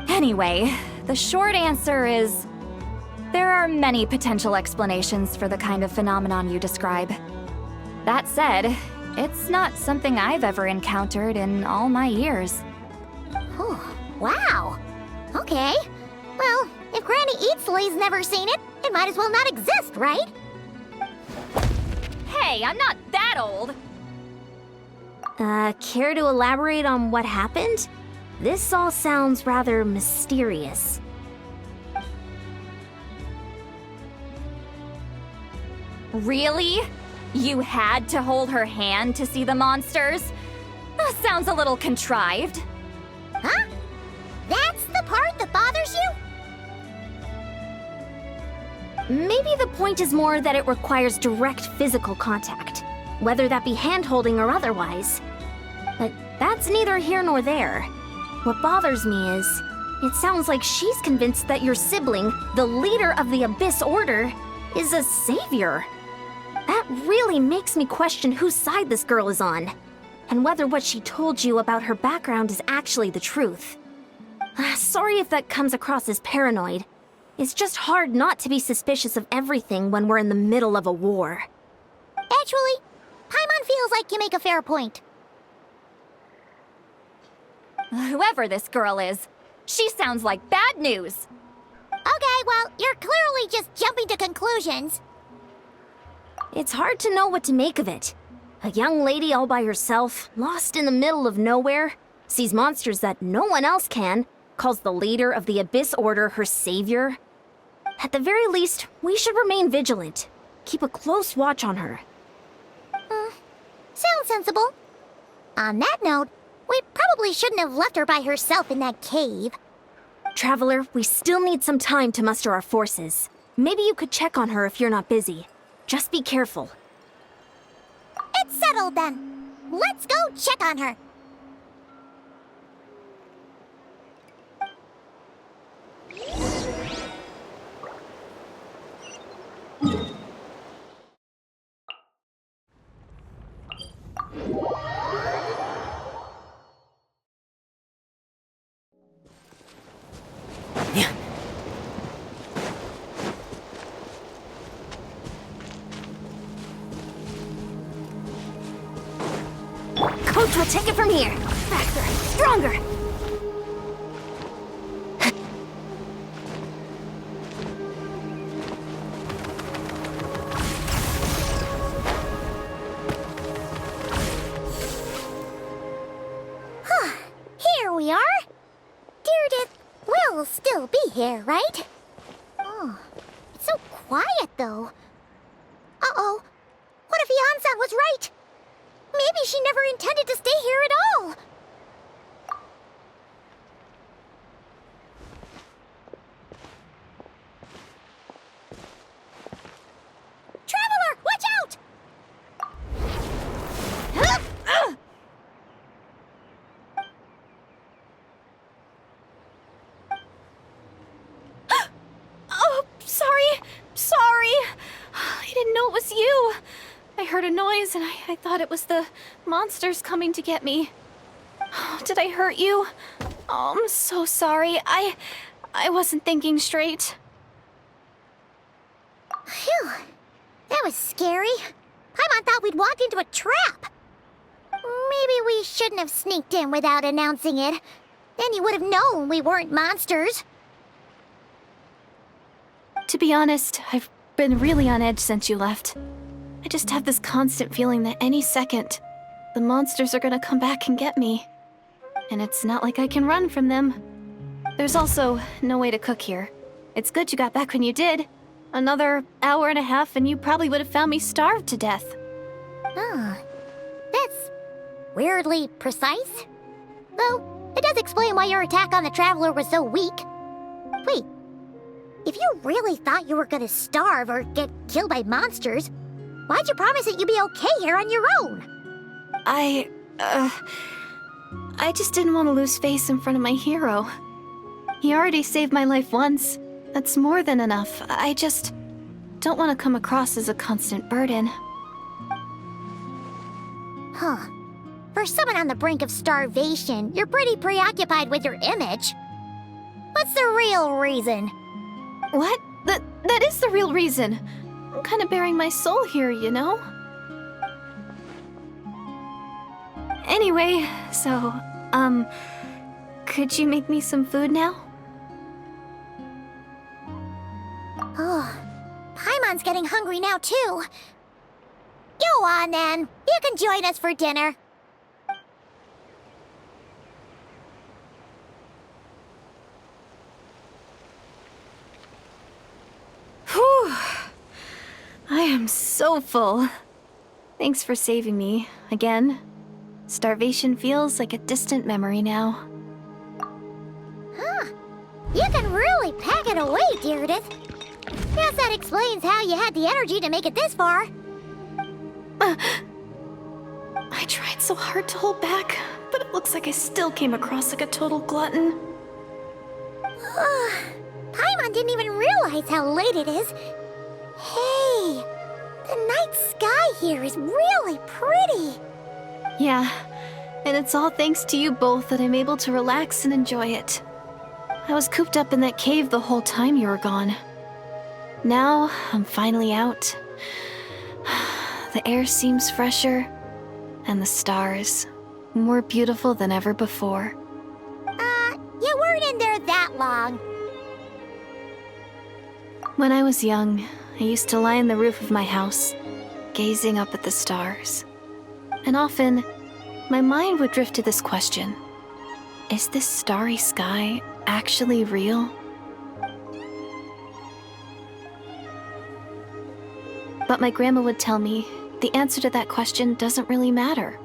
Anyway, the short answer is... there are many potential explanations for the kind of phenomenon you describe. That said, it's not something I've ever encountered in all my years. Oh, wow. Okay. Well, if Granny Eatsley's never seen it, it might as well not exist, right? Hey, I'm not that old! Care to elaborate on what happened? This all sounds rather mysterious. Really? You had to hold her hand to see the monsters? That sounds a little contrived. Huh? That's the part that bothers you? Maybe the point is more that it requires direct physical contact, whether that be hand-holding or otherwise. But that's neither here nor there. What bothers me is, it sounds like she's convinced that your sibling, the leader of the Abyss Order, is a savior. That really makes me question whose side this girl is on, and whether what she told you about her background is actually the truth. Sorry if that comes across as paranoid. It's just hard not to be suspicious of everything when we're in the middle of a war. Actually, Paimon feels like you make a fair point. Whoever this girl is, she sounds like bad news. Okay, well, you're clearly just jumping to conclusions. It's hard to know what to make of it. A young lady all by herself, lost in the middle of nowhere, sees monsters that no one else can, calls the leader of the Abyss Order her savior. At the very least, we should remain vigilant. Keep a close watch on her. Sounds sensible. On that note, we probably shouldn't have left her by herself in that cave. Traveler, we still need some time to muster our forces. Maybe you could check on her if you're not busy. Just be careful. It's settled then. Let's go check on her. Coach will take it from here. Faster, stronger. Here we are. Deardith will still be here, right? Oh, it's so quiet though. Uh-oh. What if Yansan was right? Maybe she never intended to stay here at all. Traveler, watch out! Oh, sorry. I didn't know it was you. I heard a noise and I thought it was the monsters coming to get me. Oh, did I hurt you? Oh, I'm so sorry. I wasn't thinking straight. Phew. That was scary. Paimon thought we'd walked into a trap. Maybe we shouldn't have sneaked in without announcing it. Then you would have known we weren't monsters. To be honest, I've been really on edge since you left. I just have this constant feeling that any second, the monsters are gonna come back and get me. And it's not like I can run from them. There's also no way to cook here. It's good you got back when you did. Another hour and a half and you probably would have found me starved to death. Oh, that's weirdly precise. Though, it does explain why your attack on the Traveler was so weak. Wait, if you really thought you were gonna starve or get killed by monsters, why'd you promise that you'd be okay here on your own? I just didn't want to lose face in front of my hero. He already saved my life once. That's more than enough. I just don't want to come across as a constant burden. Huh. For someone on the brink of starvation, you're pretty preoccupied with your image. What's the real reason? What? That is the real reason. I'm kind of bearing my soul here, you know? Anyway, so, could you make me some food now? Oh, Paimon's getting hungry now, too. Go on, then. You can join us for dinner. Whew. I am so full. Thanks for saving me, again. Starvation feels like a distant memory now. Huh. You can really pack it away, Deirdre. Guess that explains how you had the energy to make it this far. I tried so hard to hold back, but it looks like I still came across like a total glutton. Paimon didn't even realize how late it is. Hey, the night sky here is really pretty. Yeah, and it's all thanks to you both that I'm able to relax and enjoy it. I was cooped up in that cave the whole time you were gone. Now, I'm finally out. The air seems fresher, and the stars more beautiful than ever before. You weren't in there that long. When I was young, I used to lie on the roof of my house, gazing up at the stars. And often, my mind would drift to this question. Is this starry sky actually real? But my grandma would tell me the answer to that question doesn't really matter.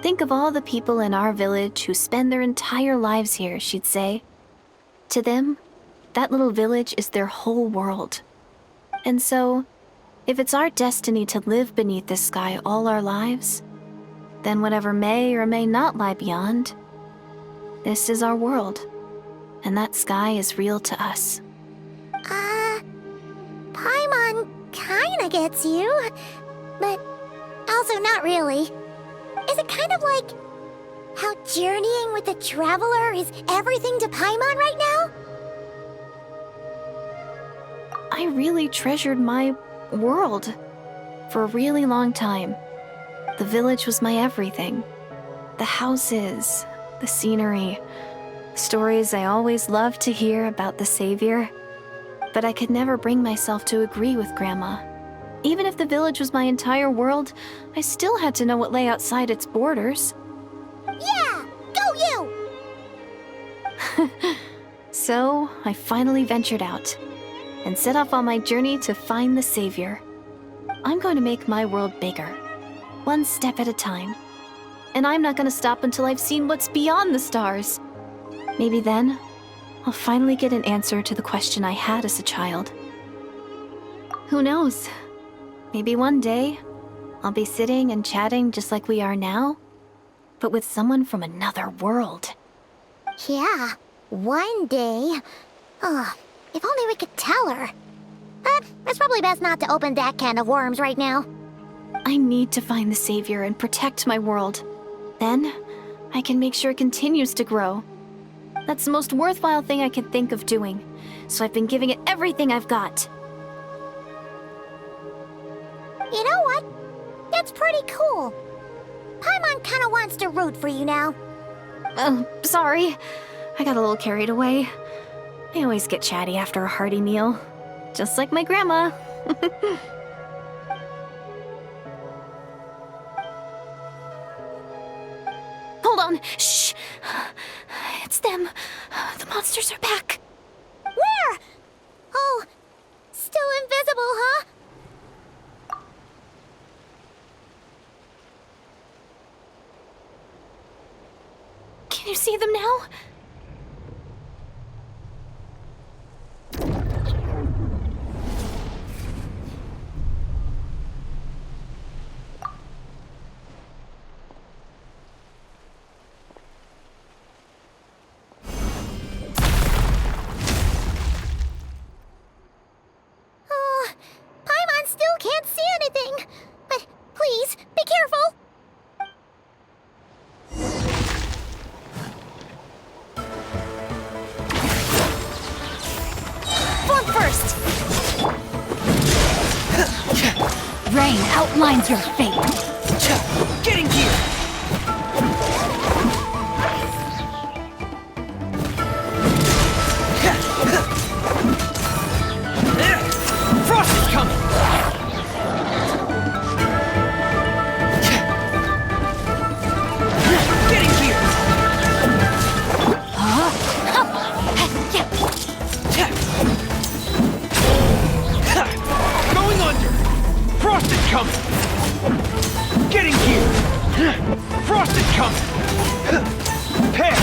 Think of all the people in our village who spend their entire lives here, she'd say. To them, that little village is their whole world. And so, if it's our destiny to live beneath this sky all our lives, then whatever may or may not lie beyond, this is our world, and that sky is real to us. Paimon kinda gets you, but also not really. Is it kind of like how journeying with the Traveler is everything to Paimon right now? I really treasured my world for a really long time. The village was my everything. The houses, the scenery, stories I always loved to hear about the Savior. But I could never bring myself to agree with Grandma. Even if the village was my entire world, I still had to know what lay outside its borders. Yeah! Go you! So, I finally ventured out and set off on my journey to find the Savior. I'm going to make my world bigger, one step at a time. And I'm not going to stop until I've seen what's beyond the stars. Maybe then, I'll finally get an answer to the question I had as a child. Who knows? Maybe one day, I'll be sitting and chatting just like we are now, but with someone from another world. Yeah, one day. Oh, if only we could tell her. But it's probably best not to open that can of worms right now. I need to find the Savior and protect my world. Then, I can make sure it continues to grow. That's the most worthwhile thing I can think of doing, so I've been giving it everything I've got. You know what? That's pretty cool. Paimon kinda wants to root for you now. Sorry. I got a little carried away. I always get chatty after a hearty meal. Just like my grandma. Hold on. Shh. It's them. The monsters are back. Where? Oh, still invisible, huh? Can you see them now? Oh, Paimon still can't see anything. But please, be careful. Flunk first! Rain outlines your fate. Getting here! Frost is coming! Getting here! Going under! Frost is coming! Getting here! Frost is coming! Pair!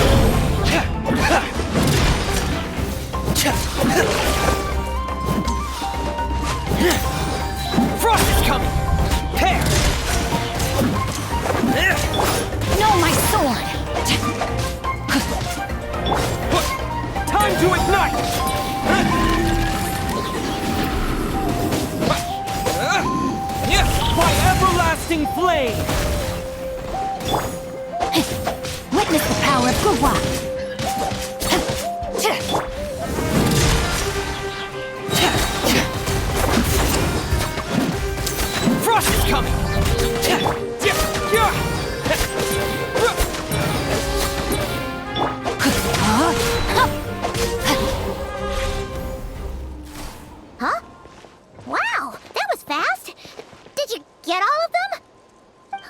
Frost is coming! Pair! No, my sword! Time to ignite! My everlasting flame! Witness the power of Guhua! Frost is coming! Huh? Wow, that was fast. Did you get all of them?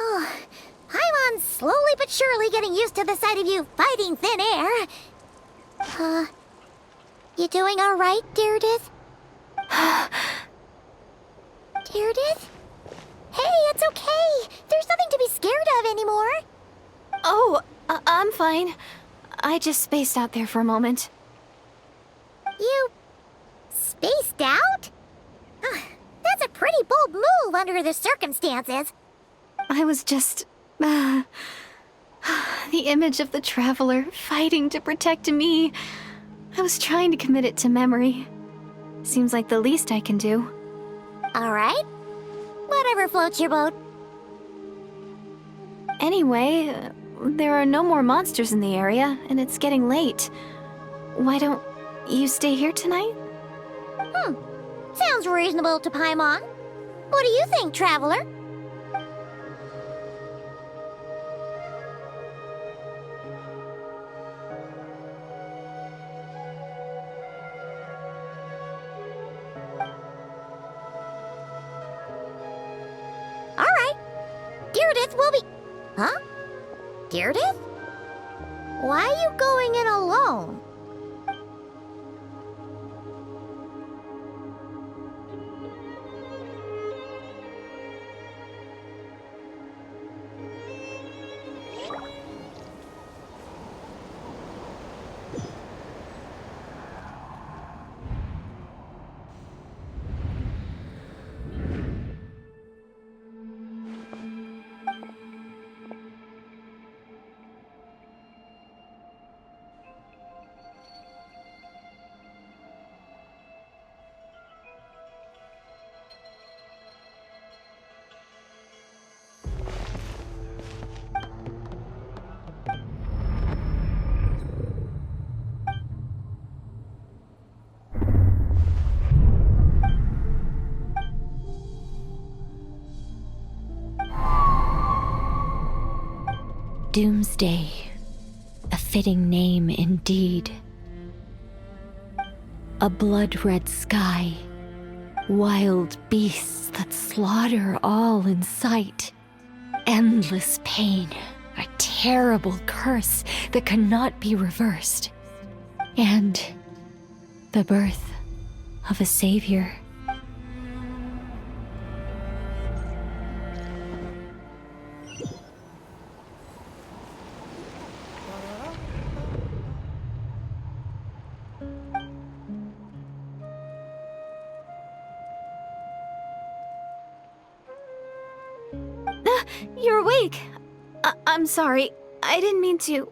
Oh, Paimon's slowly but surely getting used to the sight of you fighting thin air. You doing all right, Deirdith? Deirdith? Hey, it's okay. There's nothing to be scared of anymore. Oh, I'm fine. I just spaced out there for a moment. You spaced out? That's a pretty bold move under the circumstances. I was just... the image of the Traveler fighting to protect me. I was trying to commit it to memory. Seems like the least I can do. All right. Whatever floats your boat. Anyway, there are no more monsters in the area, and it's getting late. Why don't you stay here tonight? Sounds reasonable to Paimon. What do you think, Traveler? All right. Deirdith will be... Huh? Deirdith? Why are you going in alone? Doomsday, a fitting name indeed. A blood-red sky, wild beasts that slaughter all in sight, endless pain, a terrible curse that cannot be reversed. and the birth of a savior. You're awake. I'm sorry. I didn't mean to,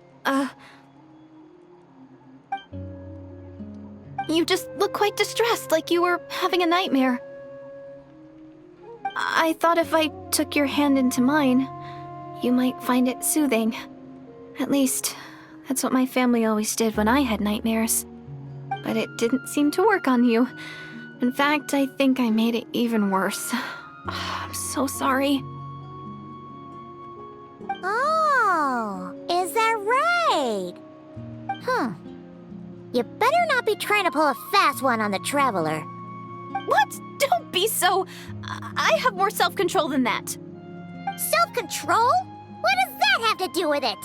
You just look quite distressed, like you were having a nightmare. I thought if I took your hand into mine, you might find it soothing. At least, that's what my family always did when I had nightmares. But it didn't seem to work on you. In fact, I think I made it even worse. I'm so sorry. Oh, is that right? You better not be trying to pull a fast one on the Traveler. What? Don't be so... I have more self-control than that. Self-control? What does that have to do with it?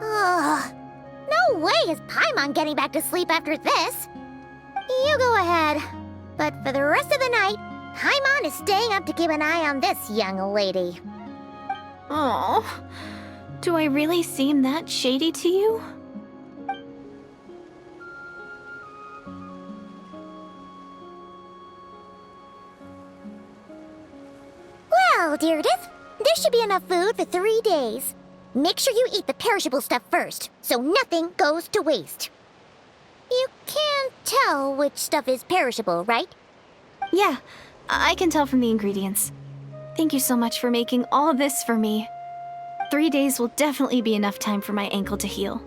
Ugh. No way is Paimon getting back to sleep after this. You go ahead. But for the rest of the night, Paimon is staying up to keep an eye on this young lady. Oh, do I really seem that shady to you? Well, Deirdith, there should be enough food for 3 days. Make sure you eat the perishable stuff first, so nothing goes to waste. You can't tell which stuff is perishable, right? Yeah, I can tell from the ingredients. Thank you so much for making all this for me. 3 days will definitely be enough time for my ankle to heal.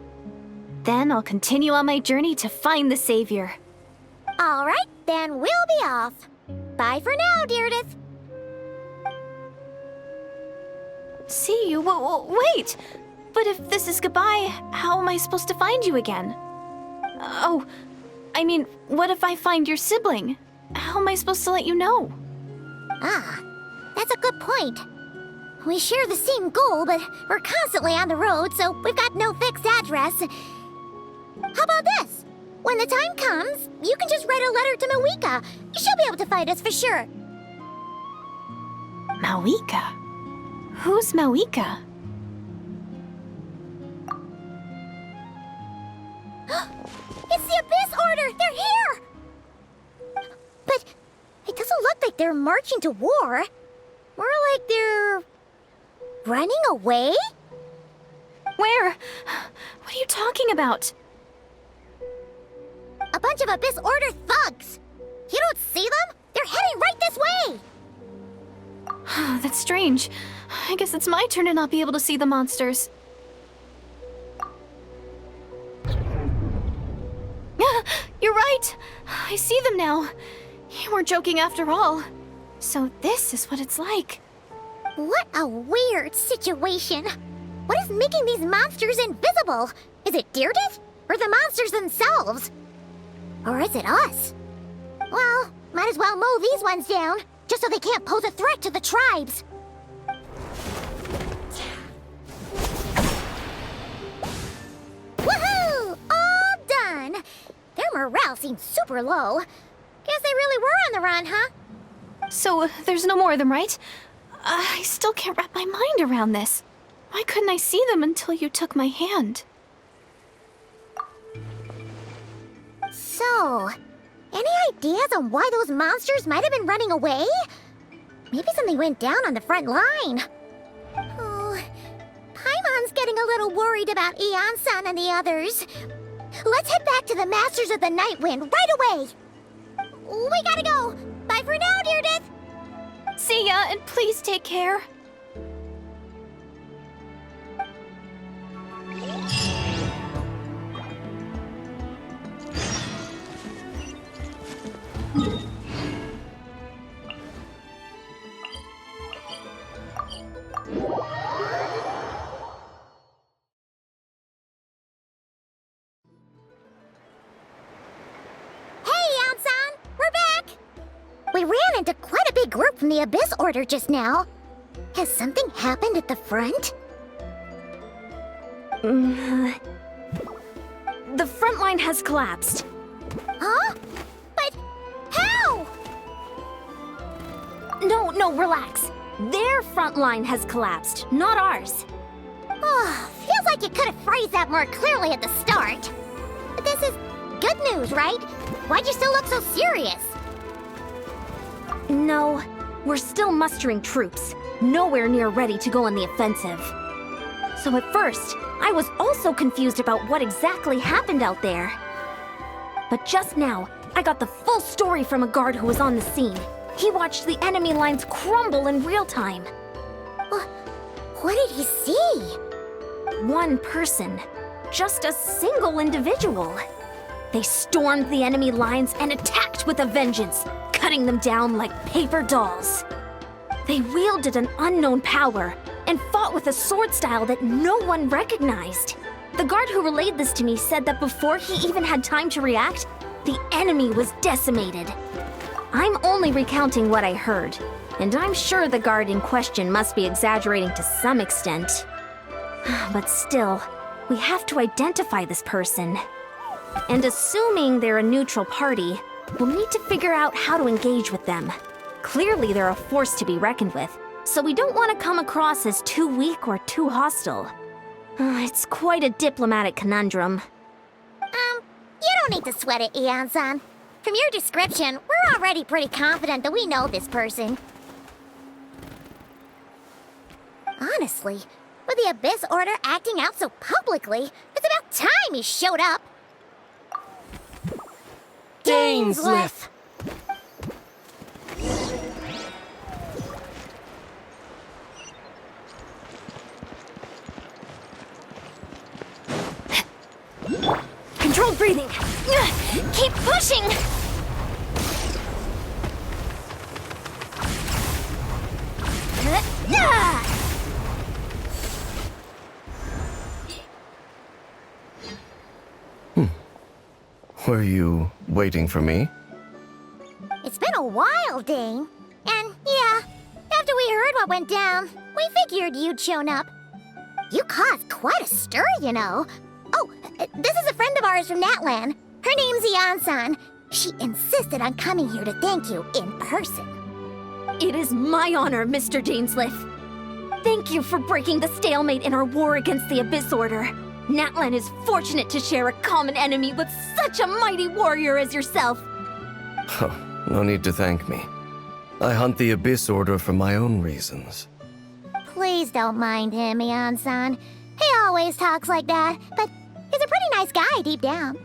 Then I'll continue on my journey to find the Savior. All right, then we'll be off. Bye for now, Deirdith. See you? Wait! But if this is goodbye, how am I supposed to find you again? Oh, I mean, what if I find your sibling? How am I supposed to let you know? Ah, that's a good point. We share the same goal, but we're constantly on the road, so we've got no fixed address. How about this? When the time comes, you can just write a letter to Mawika. She'll be able to find us for sure. Mawika? Who's Mawika? It's the Abyss Order! They're here! But it doesn't look like they're marching to war. More like they're... running away? Where? What are you talking about? A bunch of Abyss Order thugs! You don't see them? They're heading right this way! That's strange. I guess it's my turn to not be able to see the monsters. You're right! I see them now. You weren't joking after all. So this is what it's like. What a weird situation. What is making these monsters invisible? Is it Deirdith? Or the monsters themselves? Or is it us? Well, might as well mow these ones down, just so they can't pose a threat to the tribes. Woohoo! All done! Their morale seems super low. Guess they really were on the run, huh? So, there's no more of them, right? I still can't wrap my mind around this. Why couldn't I see them until you took my hand? So, any ideas on why those monsters might have been running away? Maybe something went down on the front line. Oh, Paimon's getting a little worried about Eon-san and the others. Let's head back to the Masters of the Night Wind right away. We gotta go. Bye for now, Deirdith. See ya, and please take care. We ran into quite a big group from the Abyss Order just now. Has something happened at the front? The front line has collapsed. Huh? But how? No, relax. Their front line has collapsed, not ours. Oh, feels like you could have phrased that more clearly at the start. But this is good news, right? Why'd you still look so serious? No, we're still mustering troops, nowhere near ready to go on the offensive. So at first, I was also confused about what exactly happened out there. But just now, I got the full story from a guard who was on the scene. He watched the enemy lines crumble in real time. What did he see? One person. Just a single individual. They stormed the enemy lines and attacked with a vengeance, cutting them down like paper dolls. They wielded an unknown power and fought with a sword style that no one recognized. The guard who relayed this to me said that before he even had time to react, the enemy was decimated. I'm only recounting what I heard, and I'm sure the guard in question must be exaggerating to some extent. But still, we have to identify this person. And assuming they're a neutral party, we'll need to figure out how to engage with them. Clearly they're a force to be reckoned with, so we don't want to come across as too weak or too hostile. It's quite a diplomatic conundrum. You don't need to sweat it, Eon-san. From your description, we're already pretty confident that we know this person. Honestly, with the Abyss Order acting out so publicly, it's about time he showed up. Dainsleif! Controlled breathing. Keep pushing! Were you waiting for me? It's been a while, Dane. And yeah, after we heard what went down, we figured you'd shown up. You caused quite a stir, you know. Oh, this is a friend of ours from Natlan. Her name's Eon-san. She insisted on coming here to thank you in person. It is my honor, Mr. Dainsleif. Thank you for breaking the stalemate in our war against the Abyss Order. Natlan is fortunate to share a common enemy with such a mighty warrior as yourself. Oh, no need to thank me. I hunt the Abyss Order for my own reasons. Please don't mind him, Eon-san. He always talks like that, but he's a pretty nice guy deep down.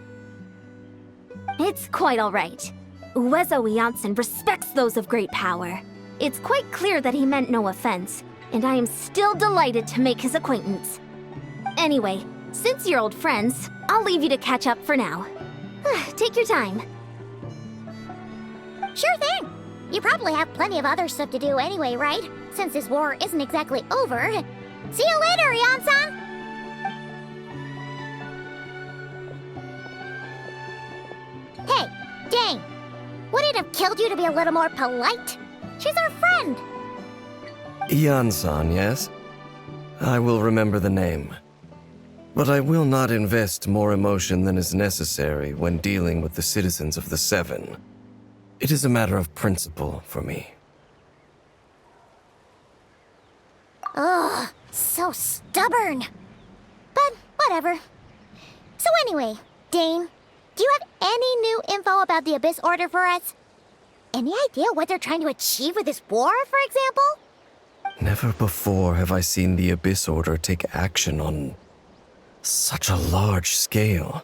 It's quite all right. Uezo Janssen respects those of great power. It's quite clear that he meant no offense, and I am still delighted to make his acquaintance. Anyway, since you're old friends, I'll leave you to catch up for now. Take your time. Sure thing. You probably have plenty of other stuff to do anyway, right? Since this war isn't exactly over. See you later, Eon-san! Hey, Dane. Would it have killed you to be a little more polite? She's our friend. Eon-san, yes? I will remember the name. But I will not invest more emotion than is necessary when dealing with the citizens of the Seven. It is a matter of principle for me. Ugh, so stubborn. But whatever. So anyway, Dane, do you have any new info about the Abyss Order for us? Any idea what they're trying to achieve with this war, for example? Never before have I seen the Abyss Order take action on such a large scale.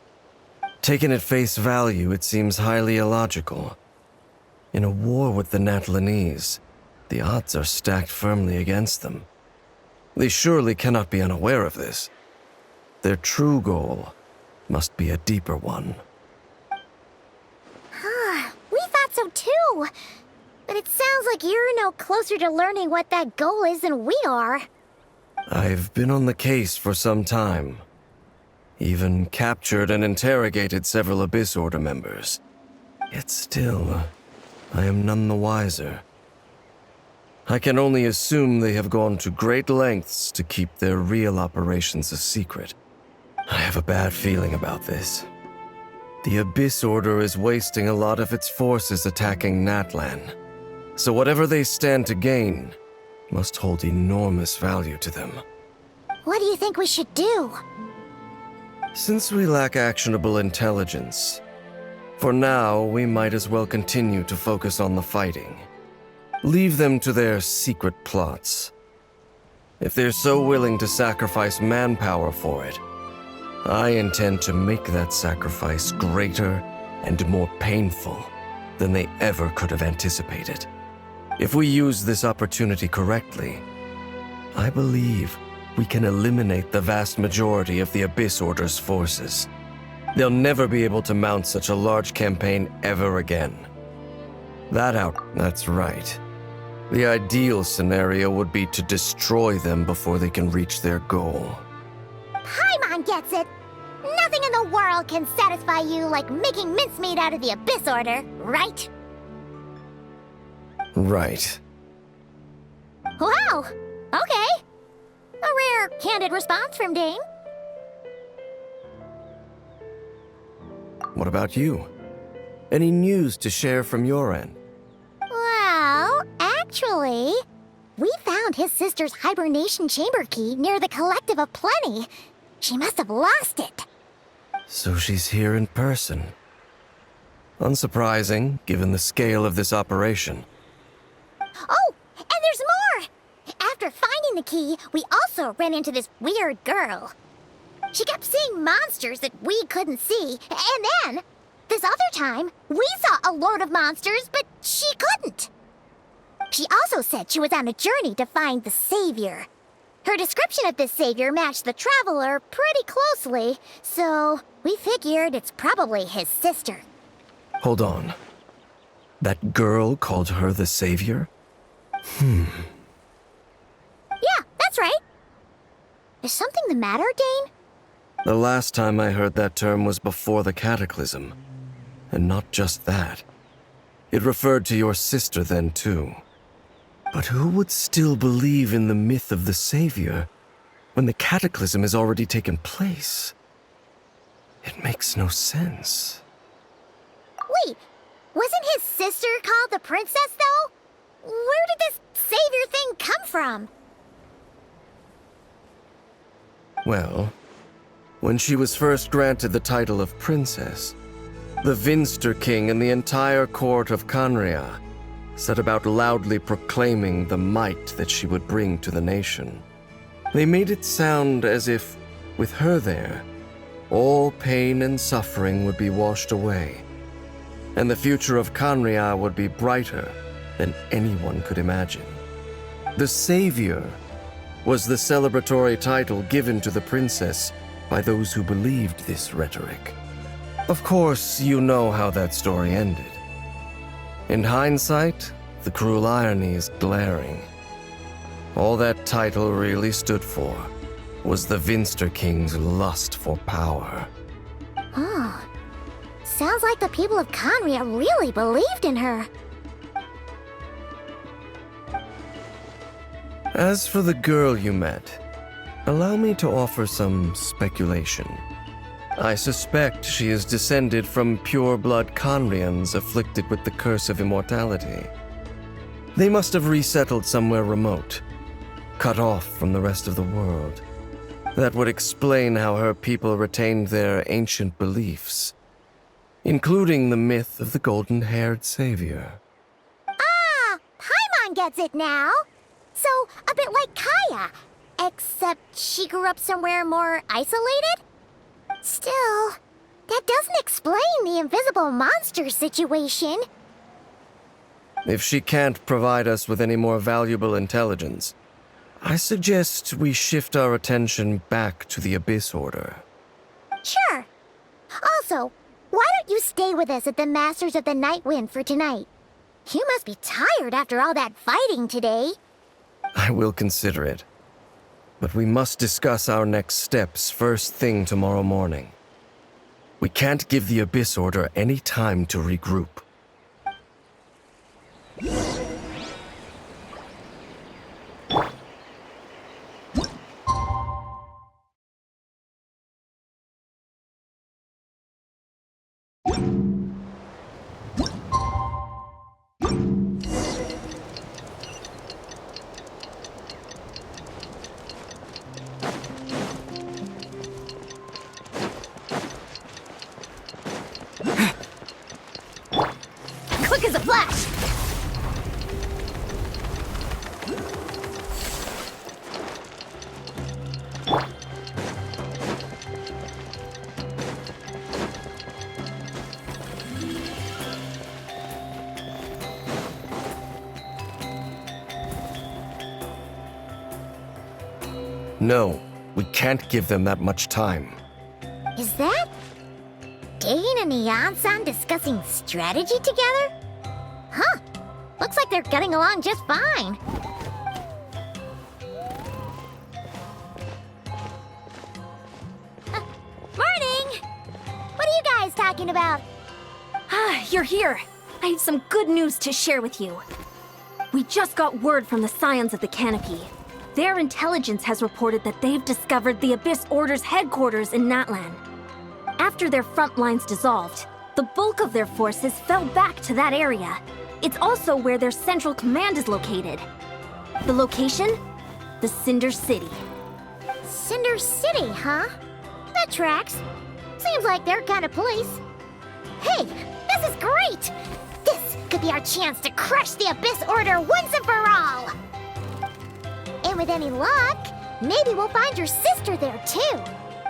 Taken at face value, it seems highly illogical. In a war with the Natlanese, the odds are stacked firmly against them. They surely cannot be unaware of this. Their true goal must be a deeper one. We thought so too. But it sounds like you're no closer to learning what that goal is than we are. I've been on the case for some time. Even captured and interrogated several Abyss Order members. Yet still, I am none the wiser. I can only assume they have gone to great lengths to keep their real operations a secret. I have a bad feeling about this. The Abyss Order is wasting a lot of its forces attacking Natlan, so whatever they stand to gain must hold enormous value to them. What do you think we should do? Since we lack actionable intelligence, for now we might as well continue to focus on the fighting. Leave them to their secret plots. If they're so willing to sacrifice manpower for it, I intend to make that sacrifice greater and more painful than they ever could have anticipated. If we use this opportunity correctly, I believe we can eliminate the vast majority of the Abyss Order's forces. They'll never be able to mount such a large campaign ever again. That's right. The ideal scenario would be to destroy them before they can reach their goal. Paimon gets it! Nothing in the world can satisfy you like making mincemeat out of the Abyss Order, right? Right. Wow! Okay. A rare, candid response from Dane. What about you? Any news to share from your end? Well, actually, we found his sister's hibernation chamber key near the Collective of Plenty. She must have lost it. So she's here in person. Unsurprising, given the scale of this operation. Oh, and there's more! After finding the key, we also ran into this weird girl. She kept seeing monsters that we couldn't see, and then, this other time, we saw a load of monsters, but she couldn't. She also said she was on a journey to find the Savior. Her description of this Savior matched the Traveler pretty closely, so we figured it's probably his sister. Hold on. That girl called her the Savior? Yeah, that's right. Is something the matter, Dane? The last time I heard that term was before the Cataclysm. And not just that. It referred to your sister then, too. But who would still believe in the myth of the Savior when the Cataclysm has already taken place? It makes no sense. Wait, wasn't his sister called the Princess, though? Where did this Savior thing come from? Well, when she was first granted the title of Princess, the Vinster King and the entire court of Canria set about loudly proclaiming the might that she would bring to the nation. They made it sound as if, with her there, all pain and suffering would be washed away, and the future of Canria would be brighter than anyone could imagine. The Savior was the celebratory title given to the princess by those who believed this rhetoric. Of course, you know how that story ended. In hindsight, the cruel irony is glaring. All that title really stood for was the Vinster King's lust for power. Oh, sounds like the people of Canria really believed in her. As for the girl you met, allow me to offer some speculation. I suspect she is descended from pure-blood Canrians afflicted with the curse of immortality. They must have resettled somewhere remote, cut off from the rest of the world. That would explain how her people retained their ancient beliefs, including the myth of the golden-haired savior. Ah, Paimon gets it now. So, a bit like Kaya, except she grew up somewhere more isolated? Still, that doesn't explain the invisible monster situation. If she can't provide us with any more valuable intelligence, I suggest we shift our attention back to the Abyss Order. Sure. Also, why don't you stay with us at the Masters of the Night Wind for tonight? You must be tired after all that fighting today. I will consider it. But we must discuss our next steps first thing tomorrow morning. We can't give the Abyss Order any time to regroup. flash! No, we can't give them that much time. Is that Dane and Neon-san discussing strategy together? Huh. Looks like they're getting along just fine. Morning! What are you guys talking about? Ah, you're here. I have some good news to share with you. We just got word from the Scions of the Canopy. Their intelligence has reported that they've discovered the Abyss Order's headquarters in Natlan. After their front lines dissolved, the bulk of their forces fell back to that area. It's also where their central command is located. The location? The Cinder City. Cinder City, huh? That tracks. Seems like their kind of place. Hey, this is great! This could be our chance to crush the Abyss Order once and for all! And with any luck, maybe we'll find your sister there too.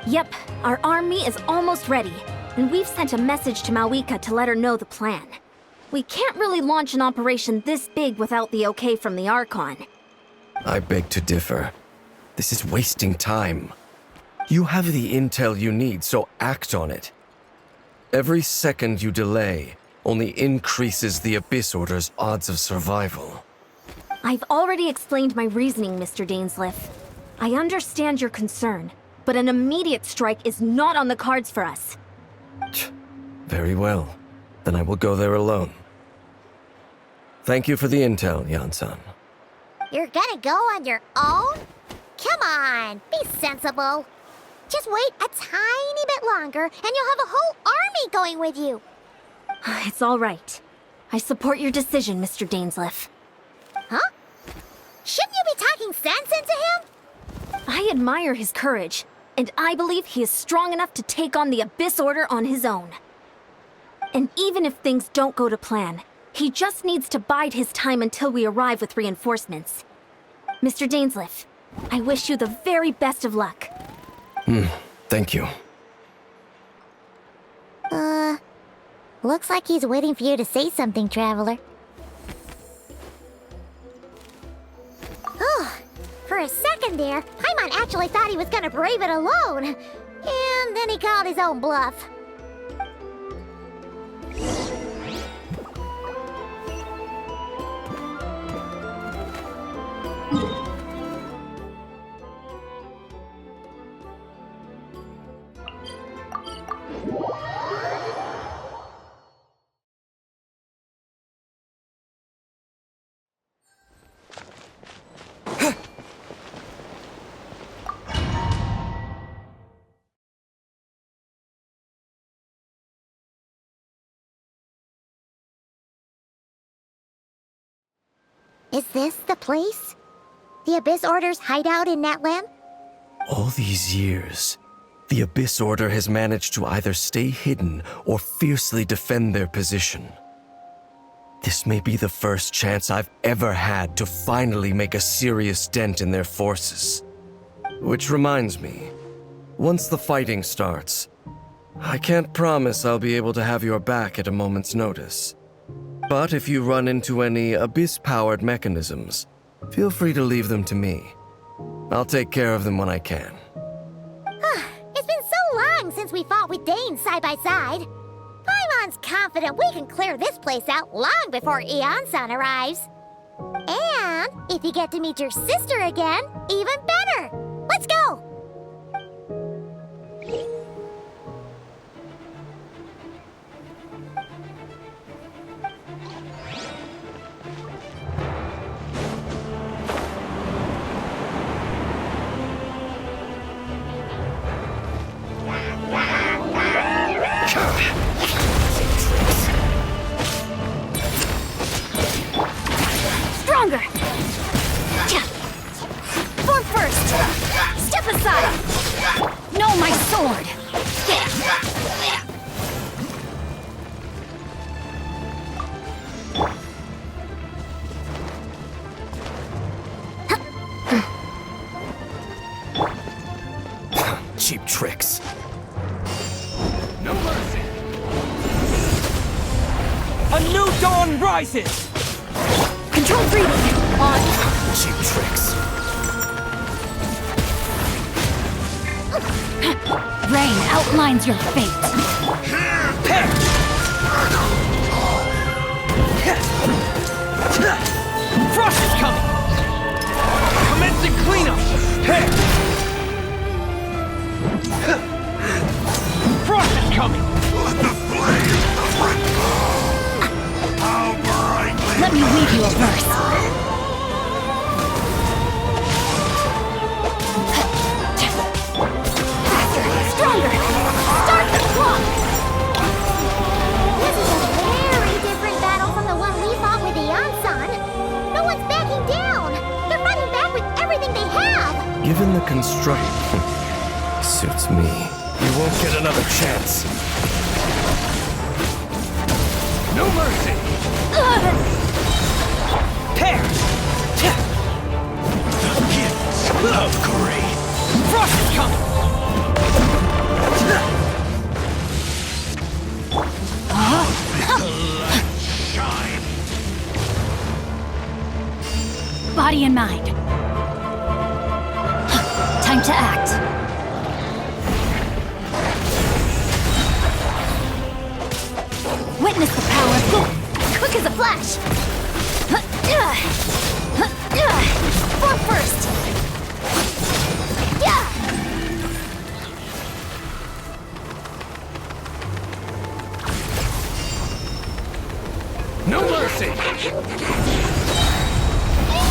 Yep, our army is almost ready, and we've sent a message to Malwika to let her know the plan. We can't really launch an operation this big without the okay from the Archon. I beg to differ. This is wasting time. You have the intel you need, so act on it. Every second you delay only increases the Abyss Order's odds of survival. I've already explained my reasoning, Mr. Dainsleif. I understand your concern, but an immediate strike is not on the cards for us. Very well. Then I will go there alone. Thank you for the intel, Yan-san. You're gonna go on your own? Come on, be sensible. Just wait a tiny bit longer, and you'll have a whole army going with you. It's all right. I support your decision, Mr. Dainsleif. Huh? Shouldn't you be talking sense into him? I admire his courage, and I believe he is strong enough to take on the Abyss Order on his own. And even if things don't go to plan, he just needs to bide his time until we arrive with reinforcements. Mr. Dainsleif, I wish you the very best of luck. Thank you. Looks like he's waiting for you to say something, Traveler. Oh, for a second there, Paimon actually thought he was gonna brave it alone. And then he called his own bluff. Is this the place? The Abyss Order's hideout in Natlan? All these years, the Abyss Order has managed to either stay hidden or fiercely defend their position. This may be the first chance I've ever had to finally make a serious dent in their forces. Which reminds me, once the fighting starts, I can't promise I'll be able to have your back at a moment's notice. But if you run into any Abyss-powered mechanisms, feel free to leave them to me. I'll take care of them when I can. It's been so long since we fought with Dane side by side. Paimon's confident we can clear this place out long before Eon-san arrives. And if you get to meet your sister again, even better. Let's go! Stronger! Form first! tricks. No mercy! A new dawn rises! Control breathing! On! Cheap tricks. Rain outlines your fate. Frost is coming! Commencing cleanup! Frost is coming! Let the flames how brightly Let me read you a verse. Stronger! Start the clock! This is a very different battle from the one we fought with the Ansan. No one's backing down! They're fighting back with everything they have! Given the construction, suits me. You won't get another chance. No mercy! Tear! the gifts of grace. Frost is coming! Shine. Body and mind. Time to act. Witness the power. Quick as a flash! Form first! Yeah! No mercy!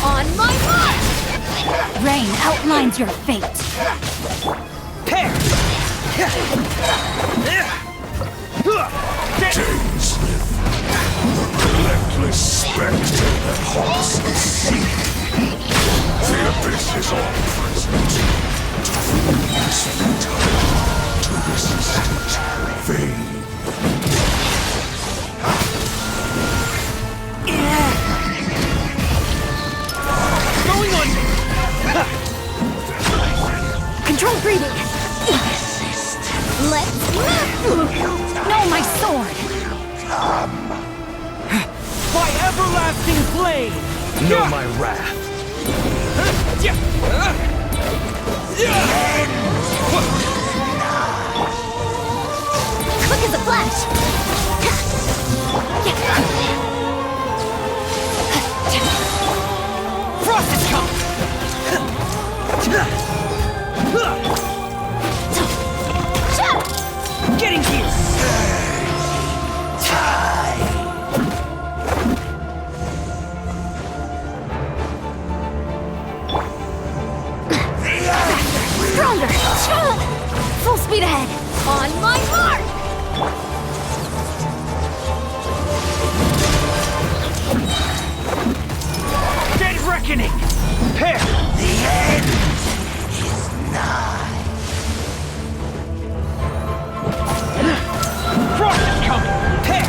On my mark! Rain outlines your fate. Tear! Dainsmith, the relentless spectre that haunts the sea. The abyss is all present. To flee is futile. To resist it, vain. Going under! Control breathing! Let's No, my sword. By everlasting flame! Know my wrath. quick as a flash! Frost is coming! Getting here! Stronger! Full speed ahead! On my mark! Dead reckoning! Pair! The end is nigh! Frost is coming! Pair!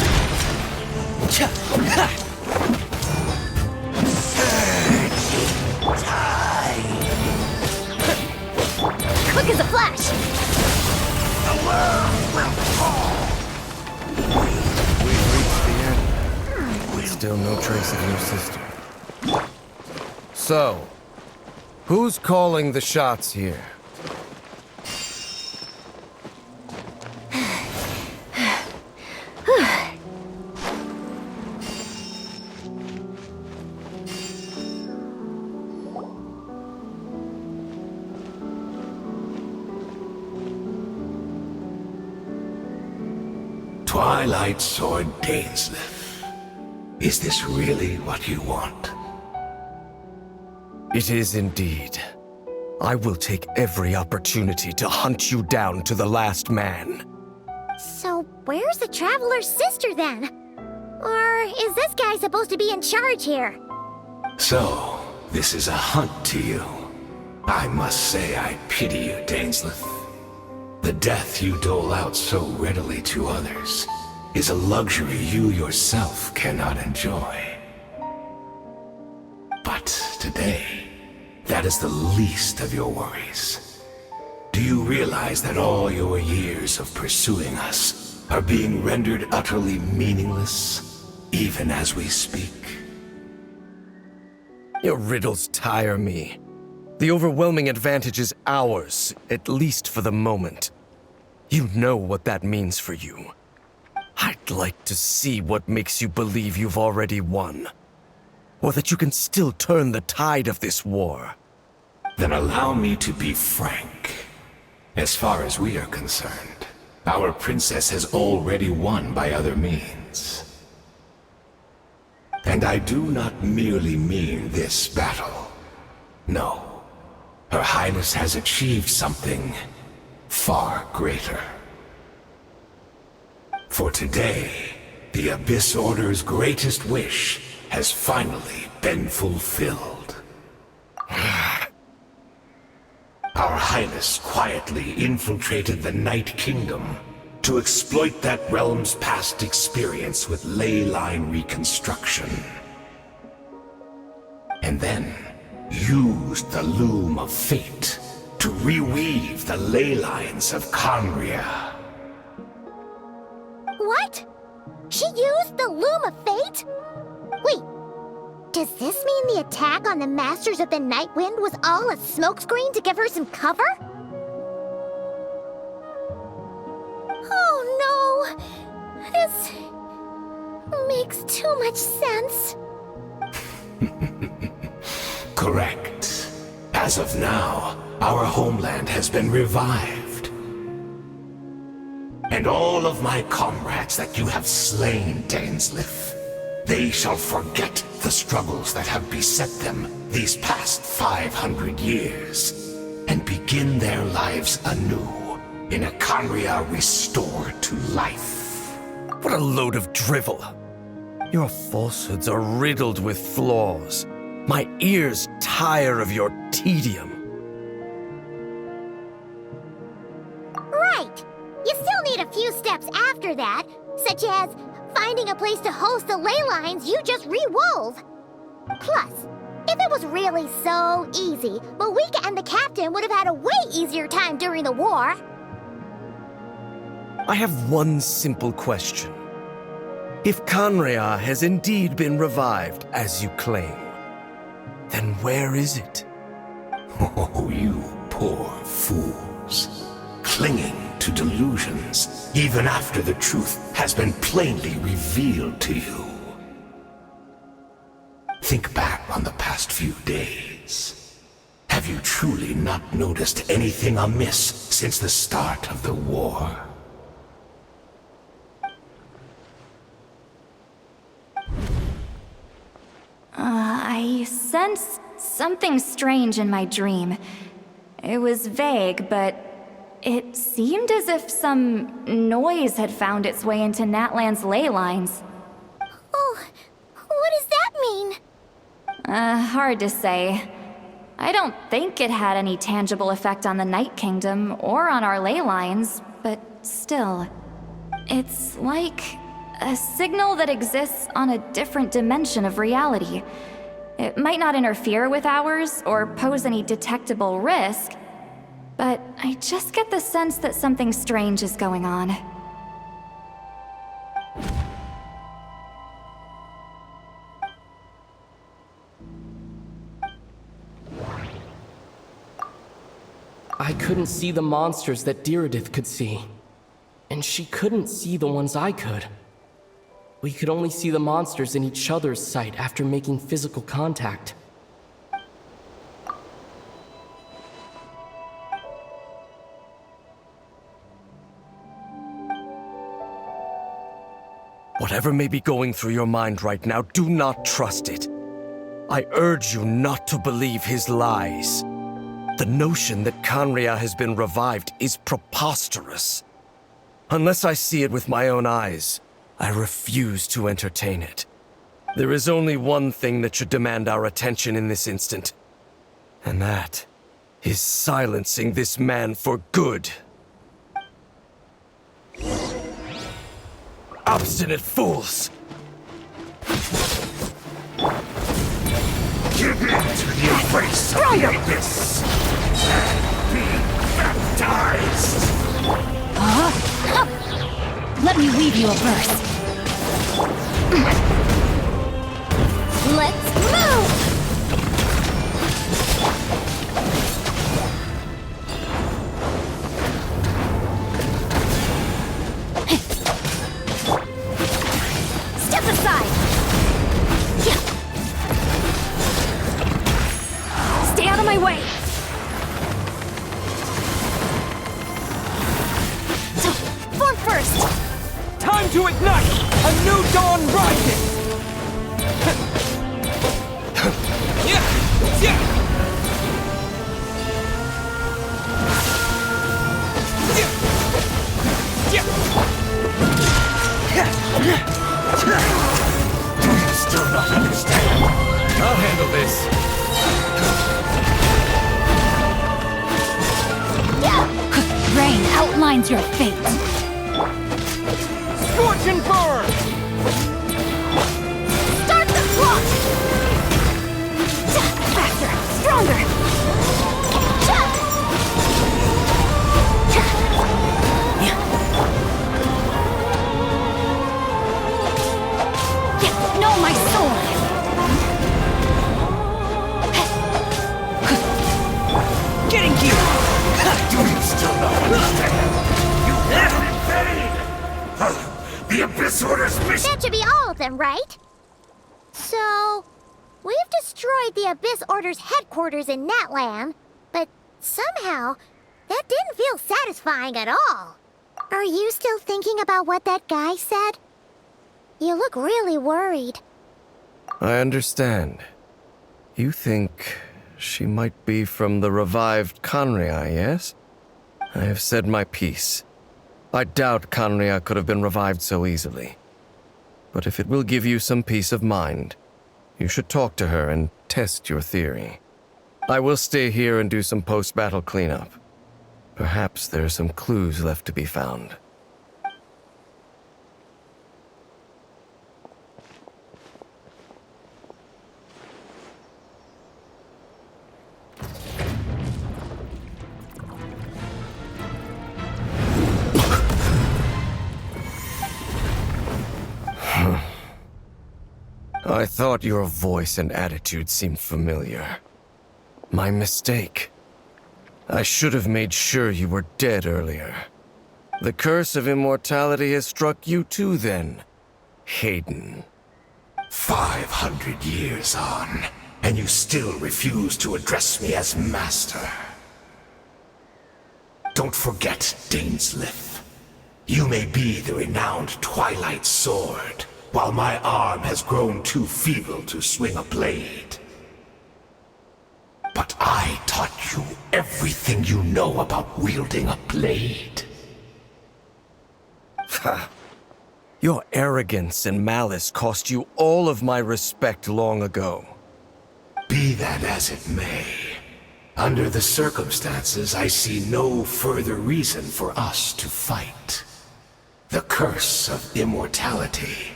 Quick as a flash! The world will fall. We've reached the end. Still no trace of your sister. So, who's calling the shots here? Twilight Sword Dainsmith. Is this really what you want? It is indeed. I will take every opportunity to hunt you down to the last man. So, where's the Traveler's sister then? Or is this guy supposed to be in charge here? So, this is a hunt to you. I must say I pity you, Dainsmith. The death you dole out so readily to others is a luxury you yourself cannot enjoy. But today, that is the least of your worries. Do you realize that all your years of pursuing us are being rendered utterly meaningless, even as we speak? Your riddles tire me. The overwhelming advantage is ours, at least for the moment. You know what that means for you. I'd like to see what makes you believe you've already won. Or that you can still turn the tide of this war. Then allow me to be frank. As far as we are concerned, our princess has already won by other means. And I do not merely mean this battle. No. Her Highness has achieved something far greater. For today, the Abyss Order's greatest wish has finally been fulfilled. Our Highness quietly infiltrated the Night Kingdom to exploit that realm's past experience with ley line reconstruction. And then used the Loom of Fate to reweave the ley lines of Conria. What? She used the Loom of Fate? Wait, does this mean the attack on the Masters of the Night Wind was all a smokescreen to give her some cover? Oh no! This makes too much sense. Correct. As of now, our homeland has been revived. And all of my comrades that you have slain, Dainsleif, they shall forget the struggles that have beset them these past 500 years, and begin their lives anew in a Conria restored to life. What a load of drivel. Your falsehoods are riddled with flaws. My ears tire of your tedium. Right! You still need a few steps after that, such as finding a place to host the ley lines you just re-wove. Plus, if it was really so easy, Moika and the captain would have had a way easier time during the war. I have one simple question. If Conria has indeed been revived, as you claim, then where is it? Oh, you poor fools. Clinging to delusions, even after the truth has been plainly revealed to you. Think back on the past few days. Have you truly not noticed anything amiss since the start of the war? I sensed something strange in my dream. It was vague, but it seemed as if some noise had found its way into Natlan's ley lines. Oh, what does that mean? Hard to say. I don't think it had any tangible effect on the Night Kingdom or on our ley lines, but still. It's like a signal that exists on a different dimension of reality. It might not interfere with ours or pose any detectable risk, but I just get the sense that something strange is going on. I couldn't see the monsters that Diridith could see. And she couldn't see the ones I could. We could only see the monsters in each other's sight after making physical contact. Whatever may be going through your mind right now, do not trust it. I urge you not to believe his lies. The notion that Conria has been revived is preposterous. Unless I see it with my own eyes, I refuse to entertain it. There is only one thing that should demand our attention in this instant, and that is silencing this man for good. Obstinate fools! Give in to the embrace of the abyss! And be dies! Let me weave you a verse. Let's move! Step aside! Stay out of my way! Form first! Time to ignite! A new dawn rises! Still not understand. I'll handle this. Rain outlines your fate. Scorch and burn! Start the clock! Faster! Stronger! No, my sword! Getting you! Do you still not understand? You never invade! The Abyss Order's mission... That should be all of them, right? So, we've destroyed the Abyss Order's headquarters in Natlan, but somehow, that didn't feel satisfying at all. Are you still thinking about what that guy said? You look really worried. I understand. You think she might be from the revived Conria, yes? I have said my piece. I doubt Conria could have been revived so easily. But if it will give you some peace of mind, you should talk to her and test your theory. I will stay here and do some post-battle cleanup. Perhaps there are some clues left to be found. I thought your voice and attitude seemed familiar. My mistake. I should have made sure you were dead earlier. The curse of immortality has struck you too then, Hayden. 500 years on, and you still refuse to address me as master. Don't forget, Dainslith. You may be the renowned Twilight Sword, while my arm has grown too feeble to swing a blade. But I taught you everything you know about wielding a blade. Ha! Your arrogance and malice cost you all of my respect long ago. Be that as it may, under the circumstances, I see no further reason for us to fight. The curse of immortality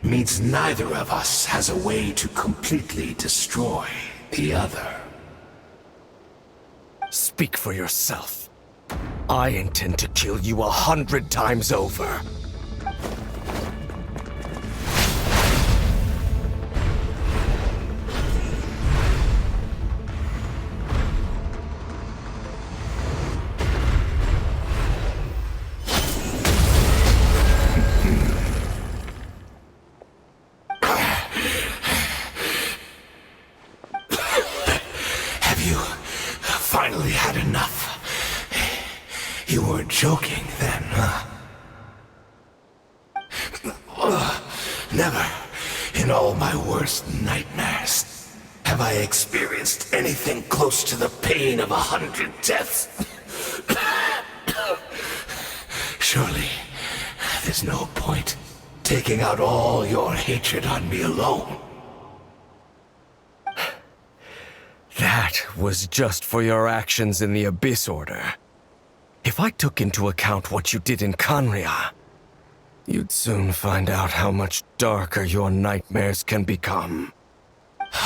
means neither of us has a way to completely destroy the other. Speak for yourself. I intend to kill you 100 times over. Finally had enough. You weren't joking then, huh? Never, in all my worst nightmares, have I experienced anything close to the pain of 100 deaths. Surely, there's no point taking out all your hatred on me alone. That was just for your actions in the Abyss Order. If I took into account what you did in Conria, you'd soon find out how much darker your nightmares can become.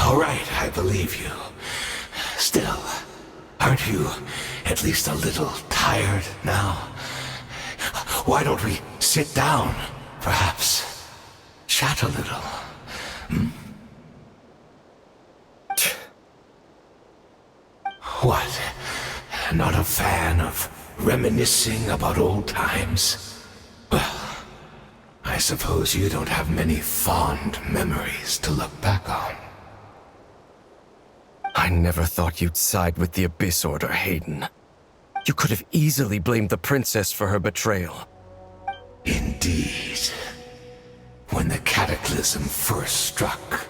All right, I believe you. Still, aren't you at least a little tired now. Why don't we sit down, perhaps? Chat a little. What? Not a fan of reminiscing about old times? Well, I suppose you don't have many fond memories to look back on. I never thought you'd side with the Abyss Order, Hayden. You could have easily blamed the princess for her betrayal. Indeed. When the cataclysm first struck,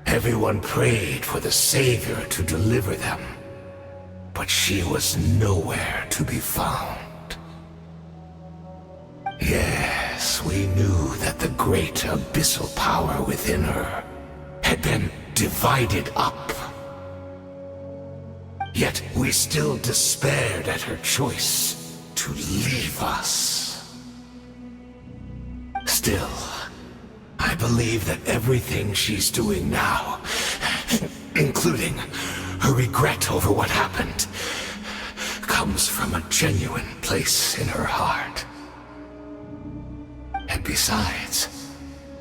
everyone prayed for the Savior to deliver them. But she was nowhere to be found. Yes, we knew that the great abyssal power within her had been divided up. Yet we still despaired at her choice to leave us. Still, I believe that everything she's doing now, including her regret over what happened, comes from a genuine place in her heart. And besides,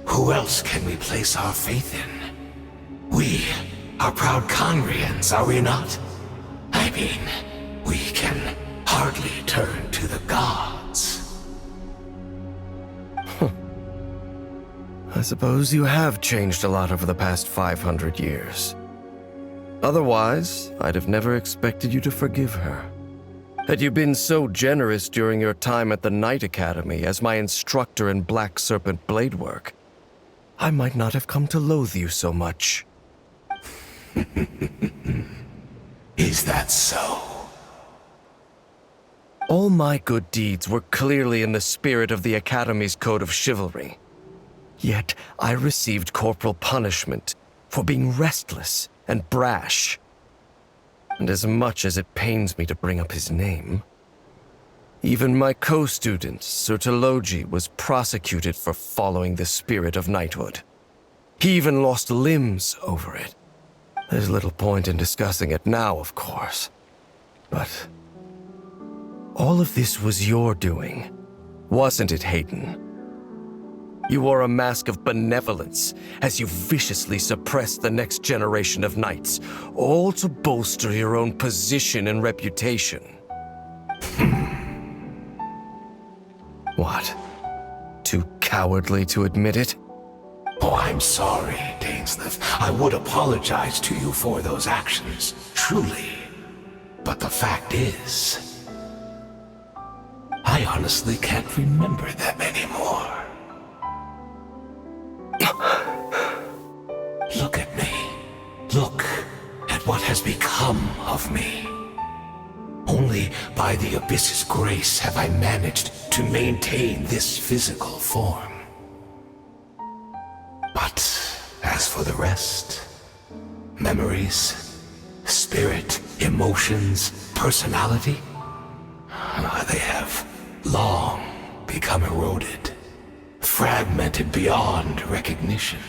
who else can we place our faith in? We are proud Conrians, are we not? I mean, we can hardly turn to the gods. I suppose you have changed a lot over the past 500 years. Otherwise, I'd have never expected you to forgive her. Had you been so generous during your time at the Knight Academy as my instructor in Black Serpent blade work, I might not have come to loathe you so much. Is that so? All my good deeds were clearly in the spirit of the Academy's code of chivalry. Yet I received corporal punishment for being restless and brash. And as much as it pains me to bring up his name, even my co-student, Sir Taloji, was prosecuted for following the spirit of knighthood. He even lost limbs over it. There's little point in discussing it now, of course. But all of this was your doing, wasn't it, Hayden? You wore a mask of benevolence as you viciously suppressed the next generation of knights, all to bolster your own position and reputation. What? Too cowardly to admit it? Oh, I'm sorry, Dainsleif. I would apologize to you for those actions, truly. But the fact is, I honestly can't remember them anymore. Look at me. Look at what has become of me. Only by the Abyss's grace have I managed to maintain this physical form. But as for the rest, memories, spirit, emotions, personality, they have long become eroded, fragmented beyond recognition.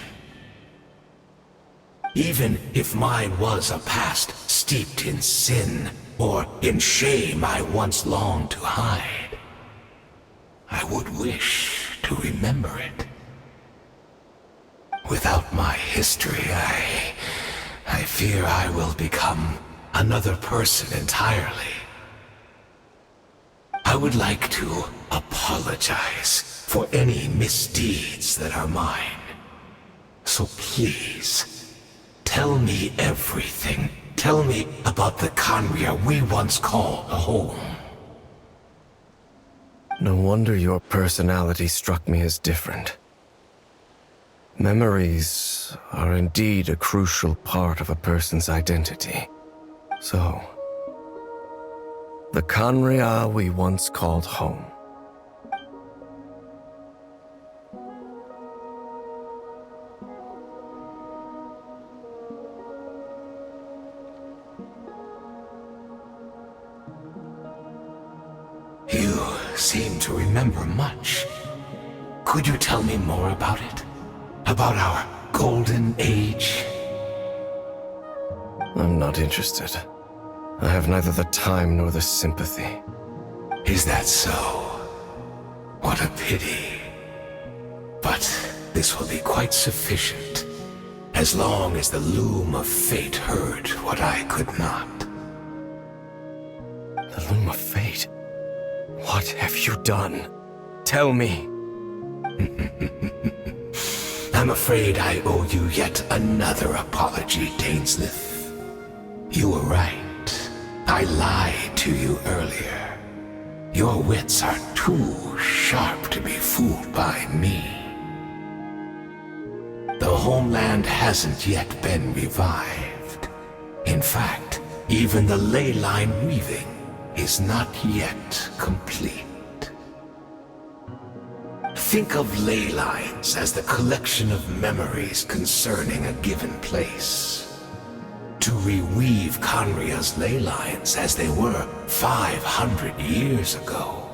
Even if mine was a past steeped in sin or in shame I once longed to hide, I would wish to remember it. Without my history, I fear I will become another person entirely. I would like to apologize for any misdeeds that are mine. So please, tell me everything. Tell me about the Conria we once called a home. No wonder your personality struck me as different. Memories are indeed a crucial part of a person's identity. So, the Conria we once called home. You seem to remember much. Could you tell me more about it? About our golden age? I'm not interested. I have neither the time nor the sympathy. Is that so? What a pity. But this will be quite sufficient, as long as the loom of fate heard what I could not. The loom of fate? What have you done? Tell me. I'm afraid I owe you yet another apology, Dainslith. You were right. I lied to you earlier. Your wits are too sharp to be fooled by me. The homeland hasn't yet been revived. In fact, even the ley line weaving is not yet complete. Think of ley lines as the collection of memories concerning a given place. To reweave Conria's ley lines as they were 500 years ago,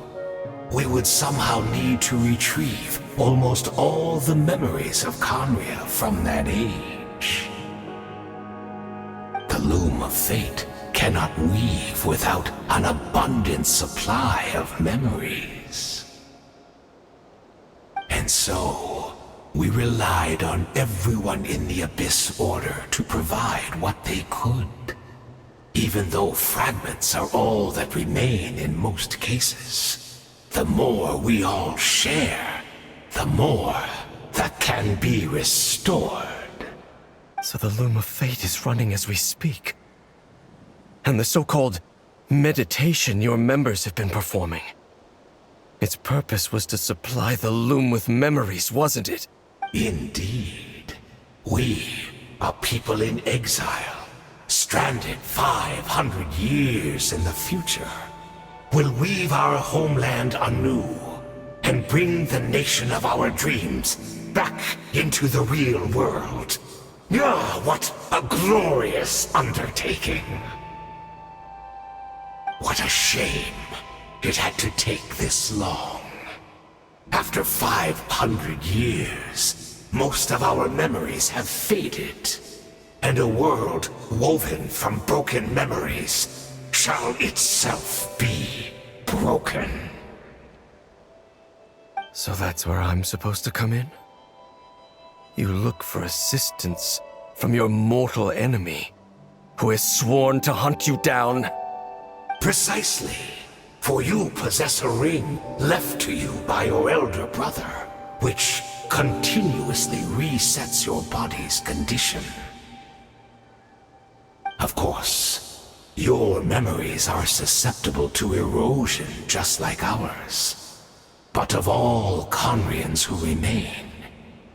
we would somehow need to retrieve almost all the memories of Conria from that age. The loom of fate cannot weave without an abundant supply of memories. And so, we relied on everyone in the Abyss Order to provide what they could, even though fragments are all that remain in most cases. The more we all share, the more that can be restored. So the loom of fate is running as we speak. And the so-called meditation your members have been performing. Its purpose was to supply the loom with memories, wasn't it? Indeed. We, a people in exile, stranded 500 years in the future, will weave our homeland anew and bring the nation of our dreams back into the real world. Ah, what a glorious undertaking! What a shame it had to take this long. After 500 years, most of our memories have faded, and a world woven from broken memories shall itself be broken. So that's where I'm supposed to come in? You look for assistance from your mortal enemy, who has sworn to hunt you down? Precisely. For you possess a ring left to you by your elder brother, which continuously resets your body's condition. Of course, your memories are susceptible to erosion just like ours. But of all Conrians who remain,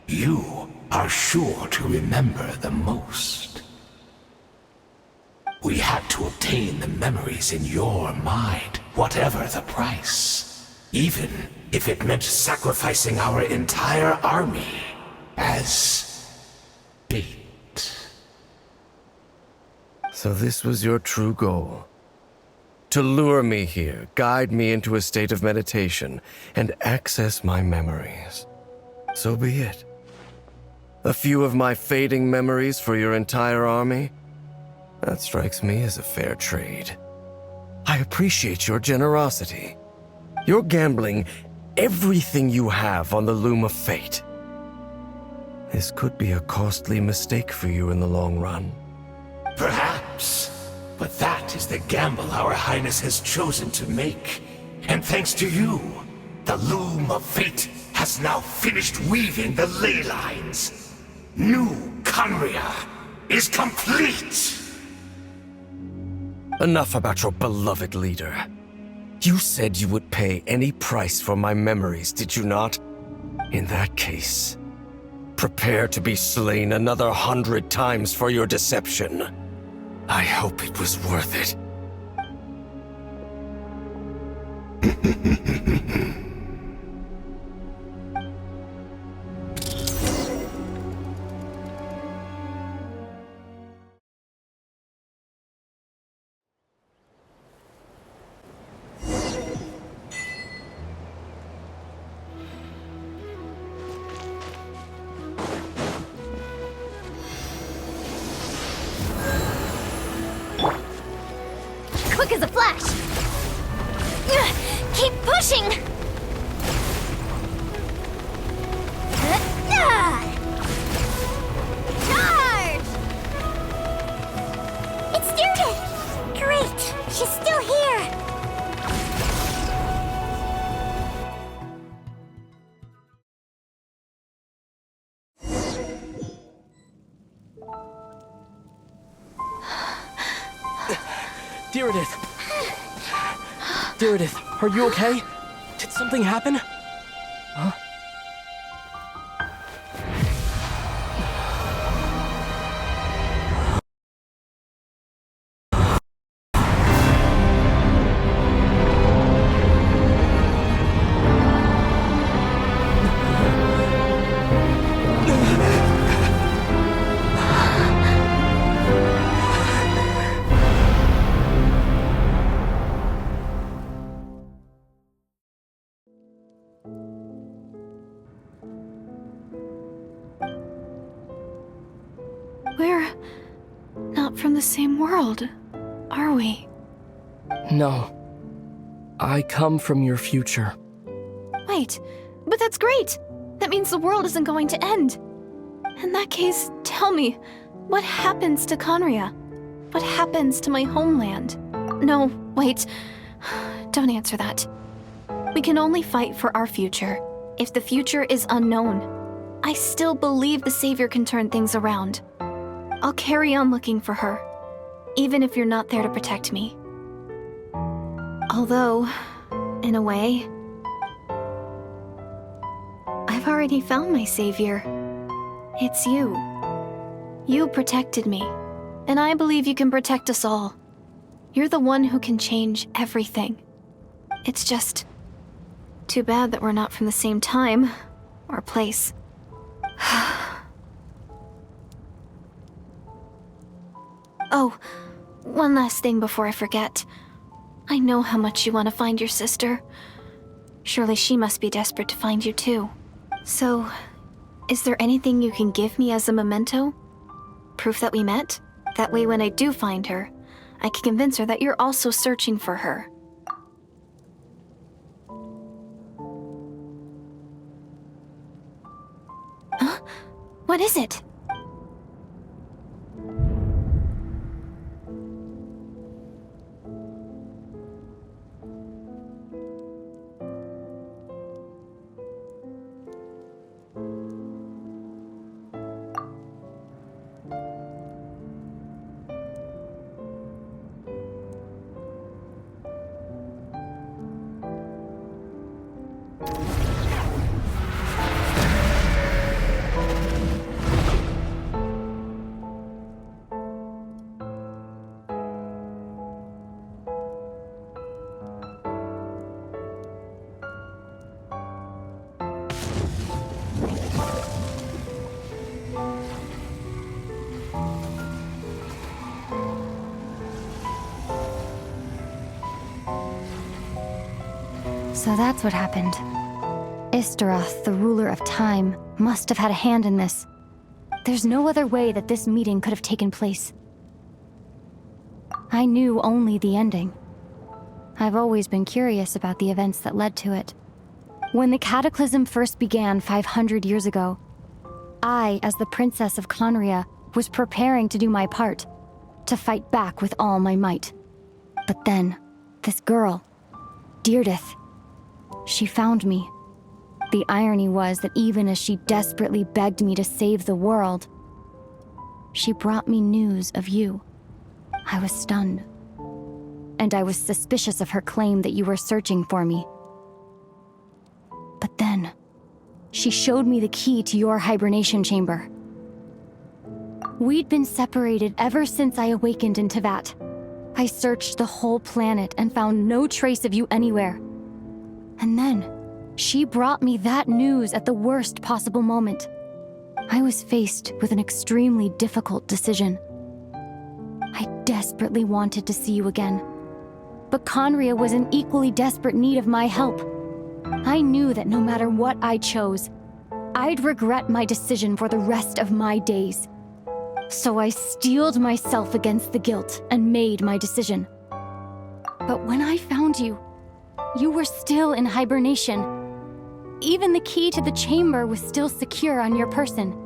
you are sure to remember the most. We had to obtain the memories in your mind, whatever the price. Even if it meant sacrificing our entire army as bait. So this was your true goal? To lure me here, guide me into a state of meditation, and access my memories. So be it. A few of my fading memories for your entire army? That strikes me as a fair trade. I appreciate your generosity. You're gambling everything you have on the loom of fate. This could be a costly mistake for you in the long run. Perhaps. But that is the gamble our Highness has chosen to make. And thanks to you, the loom of fate has now finished weaving the ley lines. New Conria is complete! Enough about your beloved leader. You said you would pay any price for my memories, did you not? In that case, prepare to be slain another 100 times for your deception. I hope it was worth it. quick as a flash! Keep pushing! Charge! It's Judith! Great! She's still here! Diridith! Diridith, are you okay? Did something happen? Huh? We're not from the same world, are we? No. I come from your future. Wait, but that's great! That means the world isn't going to end. In that case, tell me, what happens to Conria? What happens to my homeland? No, wait. Don't answer that. We can only fight for our future. If the future is unknown, I still believe the Savior can turn things around. I'll carry on looking for her, even if you're not there to protect me. Although, in a way, I've already found my Savior. It's you. You protected me, and I believe you can protect us all. You're the one who can change everything. It's just too bad that we're not from the same time or place. Oh, one last thing before I forget. I know how much you want to find your sister. Surely she must be desperate to find you too. So, is there anything you can give me as a memento? Proof that we met? That way when I do find her, I can convince her that you're also searching for her. Huh? What is it? So that's what happened. Istaroth, the ruler of time, must have had a hand in this. There's no other way that this meeting could have taken place. I knew only the ending. I've always been curious about the events that led to it. When the Cataclysm first began 500 years ago, I, as the Princess of Conria, was preparing to do my part, to fight back with all my might. But then, this girl, Diridith, she found me. The irony was that even as she desperately begged me to save the world, she brought me news of you. I was stunned. And I was suspicious of her claim that you were searching for me. But then, she showed me the key to your hibernation chamber. We'd been separated ever since I awakened in Tevat. I searched the whole planet and found no trace of you anywhere. And then, she brought me that news at the worst possible moment. I was faced with an extremely difficult decision. I desperately wanted to see you again. But Conria was in equally desperate need of my help. I knew that no matter what I chose, I'd regret my decision for the rest of my days. So I steeled myself against the guilt and made my decision. But when I found you, you were still in hibernation. Even the key to the chamber was still secure on your person.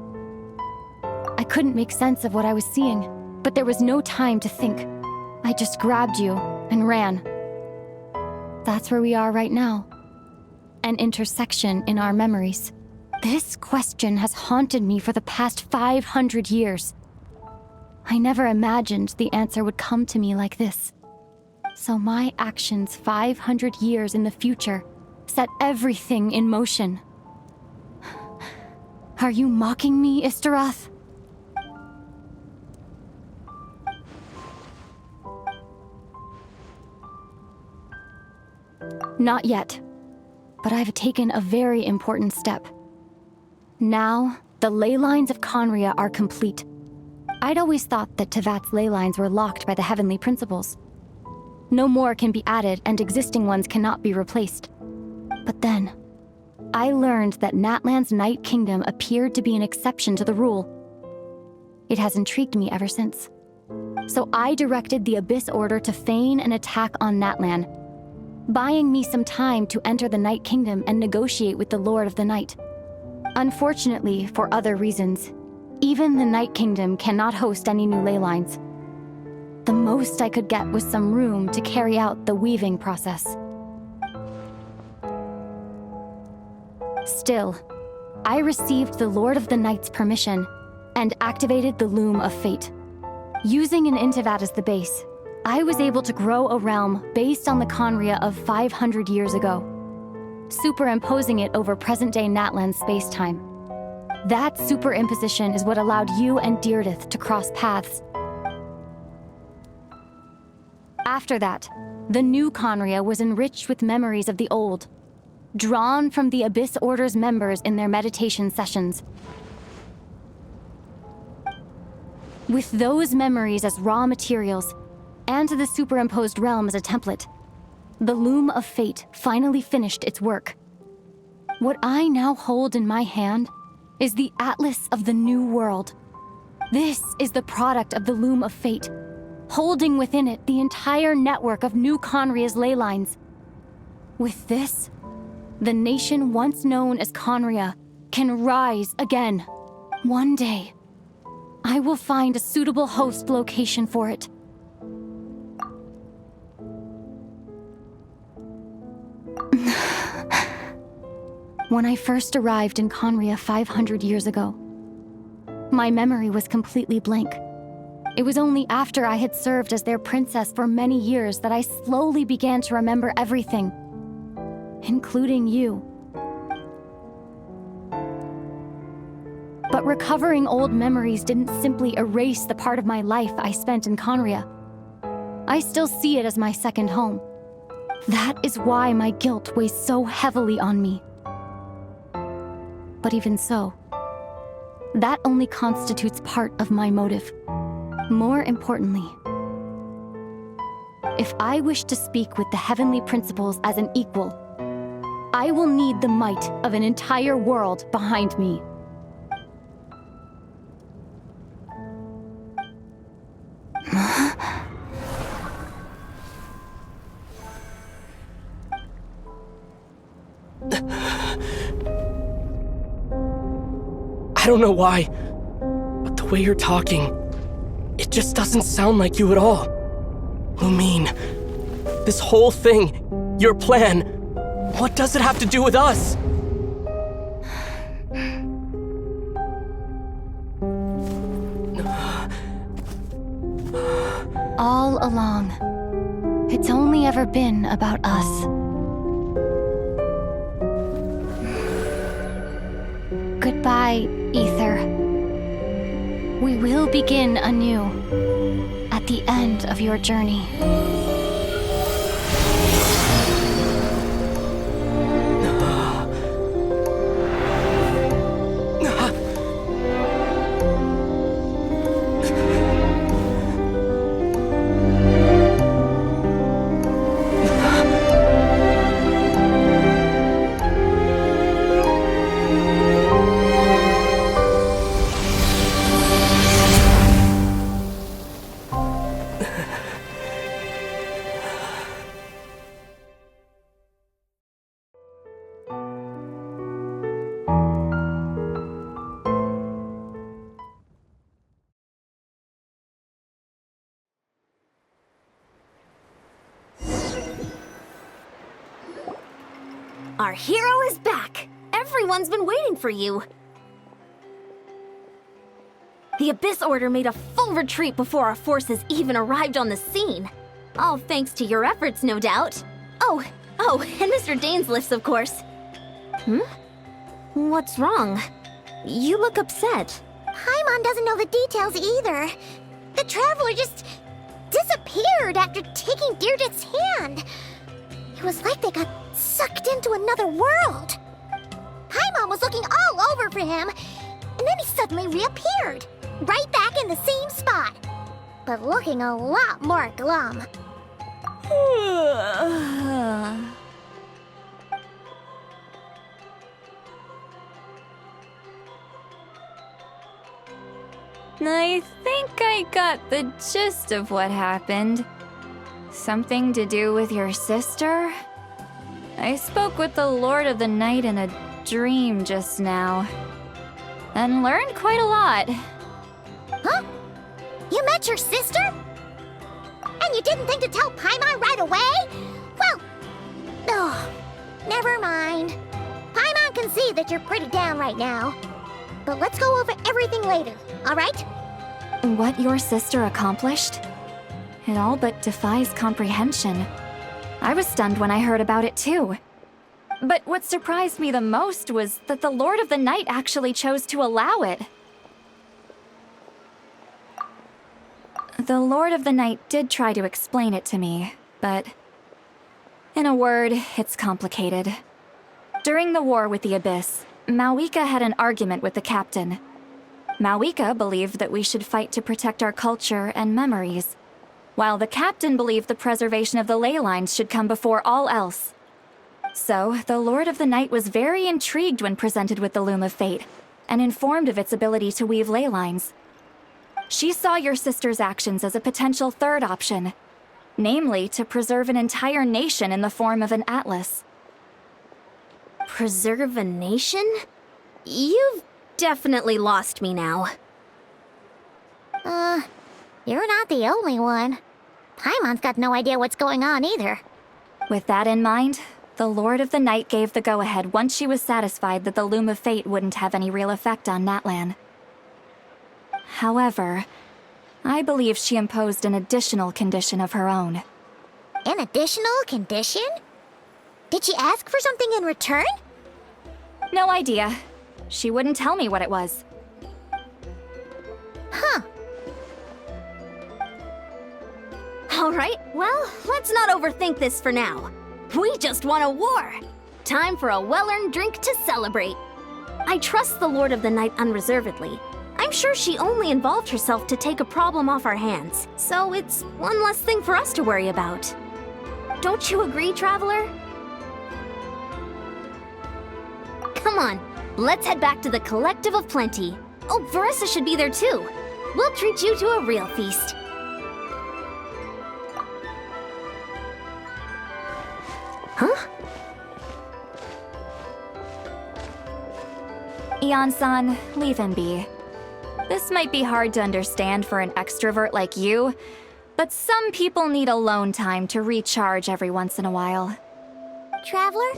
I couldn't make sense of what I was seeing, but there was no time to think. I just grabbed you and ran. That's where we are right now. An intersection in our memories. This question has haunted me for the past 500 years. I never imagined the answer would come to me like this. So my actions 500 years in the future set everything in motion. Are you mocking me, Istaroth? Not yet, but I've taken a very important step. Now, the ley lines of Conria are complete. I'd always thought that Tevat's ley lines were locked by the heavenly principles. No more can be added, and existing ones cannot be replaced. But then, I learned that Natlan's Night Kingdom appeared to be an exception to the rule. It has intrigued me ever since. So I directed the Abyss Order to feign an attack on Natlan, buying me some time to enter the Night Kingdom and negotiate with the Lord of the Night. Unfortunately, for other reasons, even the Night Kingdom cannot host any new ley lines. The most I could get was some room to carry out the weaving process. Still, I received the Lord of the Night's permission and activated the Loom of Fate. Using an Intivat as the base, I was able to grow a realm based on the Conria of 500 years ago, superimposing it over present-day Natlan space-time. That superimposition is what allowed you and Deirdith to cross paths. After that, the new Conria was enriched with memories of the old, drawn from the Abyss Order's members in their meditation sessions. With those memories as raw materials, and the superimposed realm as a template, the Loom of Fate finally finished its work. What I now hold in my hand is the Atlas of the New World. This is the product of the Loom of Fate, holding within it the entire network of New Conria's ley lines. With this, the nation once known as Conria can rise again. One day, I will find a suitable host location for it. When I first arrived in Conria 500 years ago, my memory was completely blank. It was only after I had served as their princess for many years that I slowly began to remember everything, including you. But recovering old memories didn't simply erase the part of my life I spent in Conria. I still see it as my second home. That is why my guilt weighs so heavily on me. But even so, that only constitutes part of my motive. More importantly, if I wish to speak with the heavenly principles as an equal, I will need the might of an entire world behind me. I don't know why, but the way you're talking, it just doesn't sound like you at all. Lumine, this whole thing, your plan, what does it have to do with us? All along, it's only ever been about us. Goodbye, Ether. We will begin anew at the end of your journey. Our hero is back! Everyone's been waiting for you! The Abyss Order made a full retreat before our forces even arrived on the scene. All thanks to your efforts, no doubt. Oh, and Mr. Dainsliff's, of course. What's wrong? You look upset. Paimon doesn't know the details either. The Traveler just disappeared after taking Deirdith's hand. It was like they got sucked into another world. Paimon was looking all over for him, and then he suddenly reappeared, right back in the same spot, but looking a lot more glum. I think I got the gist of what happened. Something to do with your sister? I spoke with the Lord of the Night in a dream just now, and learned quite a lot. Huh? You met your sister? And you didn't think to tell Paimon right away? Well, never mind. Paimon can see that you're pretty down right now. But let's go over everything later, alright? What your sister accomplished? It all but defies comprehension. I was stunned when I heard about it too. But what surprised me the most was that the Lord of the Night actually chose to allow it. The Lord of the Night did try to explain it to me, but in a word, it's complicated. During the war with the Abyss, Malwika had an argument with the captain. Malwika believed that we should fight to protect our culture and memories, while the captain believed the preservation of the ley lines should come before all else. So, the Lord of the Night was very intrigued when presented with the Loom of Fate, and informed of its ability to weave ley lines. She saw your sister's actions as a potential third option, namely to preserve an entire nation in the form of an atlas. Preserve a nation? You've definitely lost me now. You're not the only one. Paimon's got no idea what's going on either. With that in mind, the Lord of the Night gave the go-ahead once she was satisfied that the Loom of Fate wouldn't have any real effect on Natlan. However, I believe she imposed an additional condition of her own. An additional condition? Did she ask for something in return? No idea. She wouldn't tell me what it was. Huh. Alright, well, let's not overthink this for now. We just won a war! Time for a well-earned drink to celebrate. I trust the Lord of the Night unreservedly. I'm sure she only involved herself to take a problem off our hands, so it's one less thing for us to worry about. Don't you agree, Traveler? Come on, let's head back to the Collective of Plenty. Oh, Verissa should be there too. We'll treat you to a real feast. Huh? Ian-san, leave him be. This might be hard to understand for an extrovert like you, but some people need alone time to recharge every once in a while. Traveler?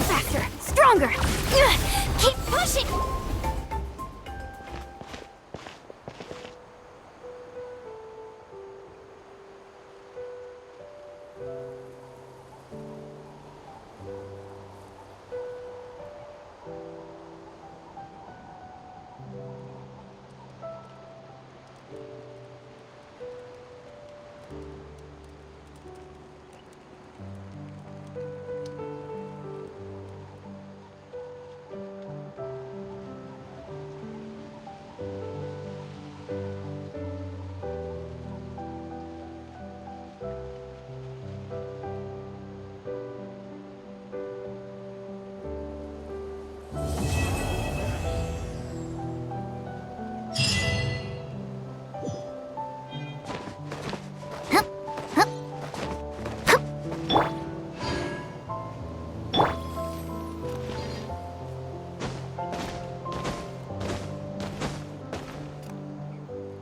Faster, stronger! Keep pushing!